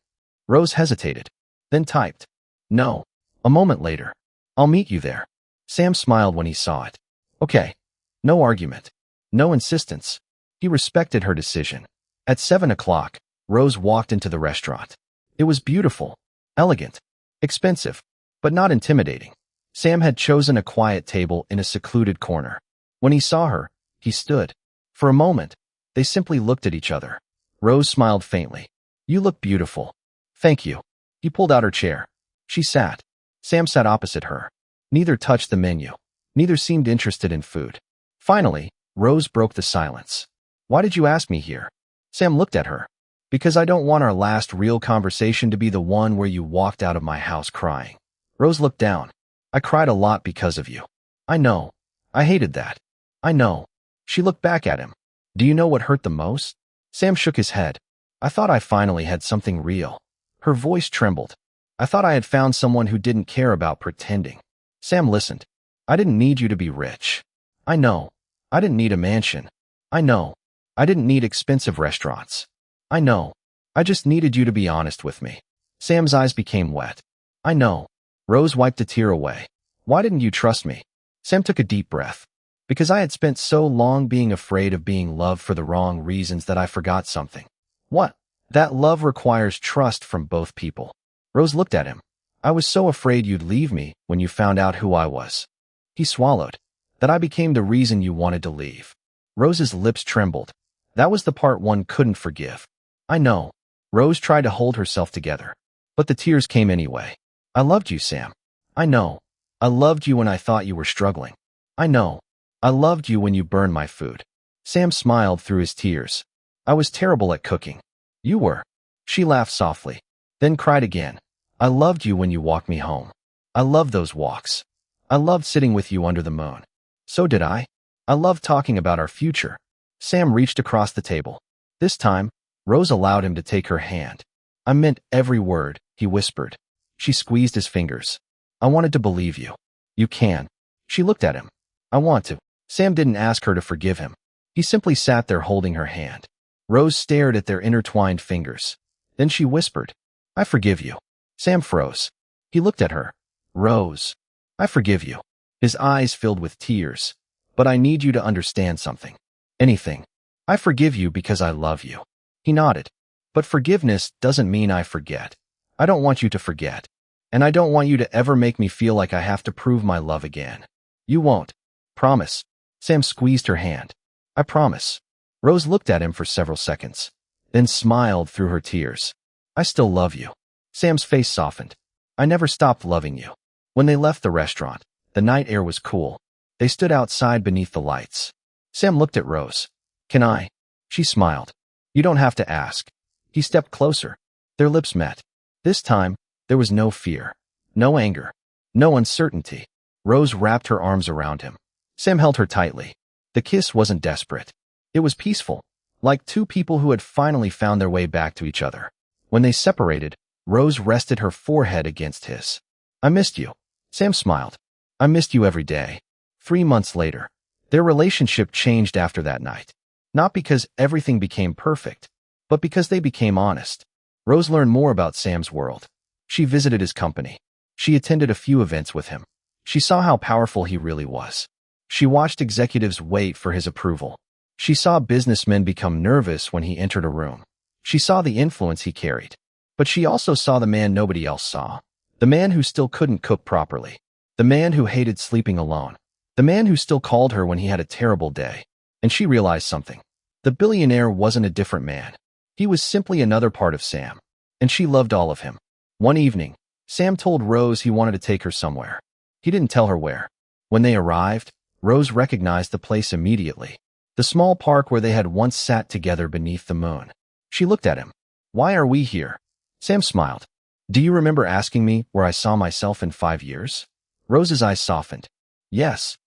Rose hesitated. Then typed. "No." A moment later. "I'll meet you there." Sam smiled when he saw it. Okay. No argument. No insistence. He respected her decision. At 7 o'clock, Rose walked into the restaurant. It was beautiful, elegant, expensive, but not intimidating. Sam had chosen a quiet table in a secluded corner. When he saw her, he stood. For a moment, they simply looked at each other. Rose smiled faintly. "You look beautiful." "Thank you." He pulled out her chair. She sat. Sam sat opposite her. Neither touched the menu. Neither seemed interested in food. Finally, Rose broke the silence. "Why did you ask me here?" Sam looked at her. "Because I don't want our last real conversation to be the one where you walked out of my house crying." Rose looked down. "I cried a lot because of you." "I know. I hated that." "I know." She looked back at him. "Do you know what hurt the most?" Sam shook his head. "I thought I finally had something real." Her voice trembled. "I thought I had found someone who didn't care about pretending." Sam listened. "I didn't need you to be rich." "I know. I didn't need a mansion." "I know. I didn't need expensive restaurants." "I know. I just needed you to be honest with me." Sam's eyes became wet. "I know." Rose wiped a tear away. "Why didn't you trust me?" Sam took a deep breath. "Because I had spent so long being afraid of being loved for the wrong reasons that I forgot something." "What?" "That love requires trust from both people." Rose looked at him. "I was so afraid you'd leave me when you found out who I was." He swallowed. "That I became the reason you wanted to leave." Rose's lips trembled. That was the part one couldn't forgive. "I know." Rose tried to hold herself together. But the tears came anyway. "I loved you, Sam. I know. I loved you when I thought you were struggling. I know. I loved you when you burned my food." Sam smiled through his tears. "I was terrible at cooking." "You were." She laughed softly. Then cried again. "I loved you when you walked me home. I loved those walks. I loved sitting with you under the moon." "So did I. I loved talking about our future." Sam reached across the table. This time, Rose allowed him to take her hand. "I meant every word," he whispered. She squeezed his fingers. "I wanted to believe you." "You can." She looked at him. "I want to." Sam didn't ask her to forgive him. He simply sat there holding her hand. Rose stared at their intertwined fingers. Then she whispered, "I forgive you." Sam froze. He looked at her. "Rose, I forgive you." His eyes filled with tears. "But I need you to understand something." "Anything." "I forgive you because I love you." He nodded. But forgiveness doesn't mean I forget. I don't want you to forget. And I don't want you to ever make me feel like I have to prove my love again. You won't. Promise. Sam squeezed her hand. I promise. Rose looked at him for several seconds, then smiled through her tears. I still love you. Sam's face softened. I never stopped loving you. When they left the restaurant, the night air was cool. They stood outside beneath the lights. Sam looked at Rose. Can I? She smiled. You don't have to ask. He stepped closer. Their lips met. This time, there was no fear, no anger, no uncertainty. Rose wrapped her arms around him. Sam held her tightly. The kiss wasn't desperate. It was peaceful, like two people who had finally found their way back to each other. When they separated, Rose rested her forehead against his. I missed you. Sam smiled. I missed you every day. 3 months later, their relationship changed after that night. Not because everything became perfect, but because they became honest. Rose learned more about Sam's world. She visited his company. She attended a few events with him. She saw how powerful he really was. She watched executives wait for his approval. She saw businessmen become nervous when he entered a room. She saw the influence he carried. But she also saw the man nobody else saw. The man who still couldn't cook properly. The man who hated sleeping alone. The man who still called her when he had a terrible day. And she realized something. The billionaire wasn't a different man. He was simply another part of Sam. And she loved all of him. One evening, Sam told Rose he wanted to take her somewhere. He didn't tell her where. When they arrived, Rose recognized the place immediately. The small park where they had once sat together beneath the moon. She looked at him. Why are we here? Sam smiled. Do you remember asking me where I saw myself in 5 years? Rose's eyes softened. Yes.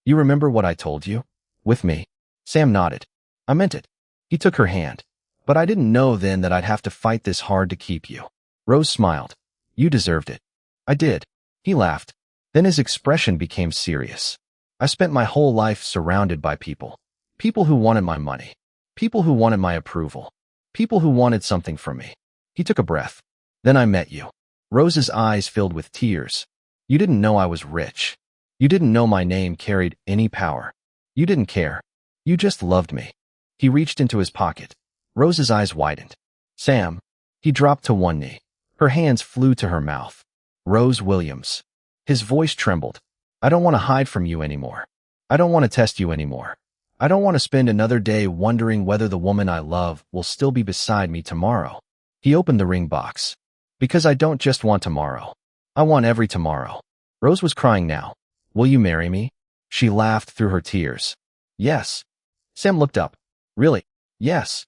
You remember what I told you? With me. Sam nodded. I meant it. He took her hand. But I didn't know then that I'd have to fight this hard to keep you. Rose smiled. You deserved it. I did. He laughed. Then his expression became serious. I spent my whole life surrounded by people. People who wanted my money. People who wanted my approval. People who wanted something from me. He took a breath. Then I met you. Rose's eyes filled with tears. You didn't know I was rich. You didn't know my name carried any power. You didn't care. You just loved me. He reached into his pocket. Rose's eyes widened. Sam. He dropped to one knee. Her hands flew to her mouth. Rose Williams. His voice trembled. I don't want to hide from you anymore. I don't want to test you anymore. I don't want to spend another day wondering whether the woman I love will still be beside me tomorrow. He opened the ring box. Because I don't just want tomorrow. I want every tomorrow. Rose was crying now. Will you marry me? She laughed through her tears. Yes. Sam looked up. Really? Yes.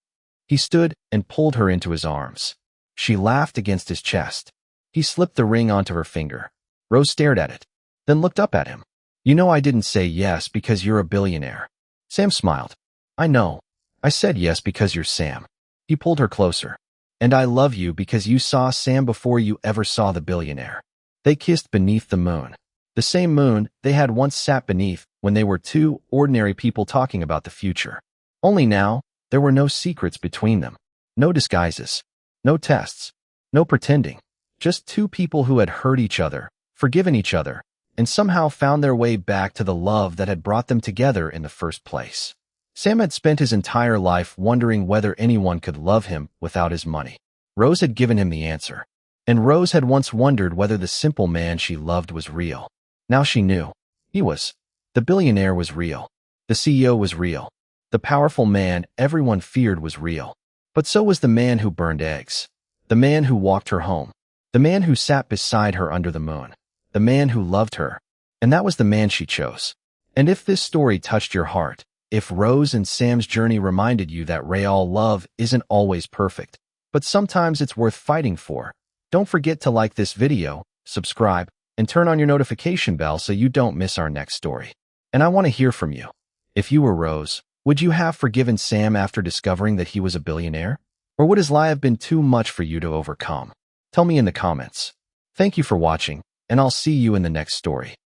He stood and pulled her into his arms. She laughed against his chest. He slipped the ring onto her finger. Rose stared at it, then looked up at him. You know I didn't say yes because you're a billionaire. Sam smiled. I know. I said yes because you're Sam. He pulled her closer. And I love you because you saw Sam before you ever saw the billionaire. They kissed beneath the moon. The same moon they had once sat beneath when they were two ordinary people talking about the future. Only now, there were no secrets between them. No disguises. No tests. No pretending. Just two people who had hurt each other, forgiven each other, and somehow found their way back to the love that had brought them together in the first place. Sam had spent his entire life wondering whether anyone could love him without his money. Rose had given him the answer. And Rose had once wondered whether the simple man she loved was real. Now she knew. He was. The billionaire was real. The CEO was real. The powerful man everyone feared was real. But so was the man who burned eggs. The man who walked her home. The man who sat beside her under the moon. The man who loved her. And that was the man she chose. And if this story touched your heart, if Rose and Sam's journey reminded you that real love isn't always perfect, but sometimes it's worth fighting for, don't forget to like this video, subscribe, and turn on your notification bell so you don't miss our next story. And I want to hear from you. If you were Rose, would you have forgiven Sam after discovering that he was a billionaire? Or would his lie have been too much for you to overcome? Tell me in the comments. Thank you for watching, and I'll see you in the next story.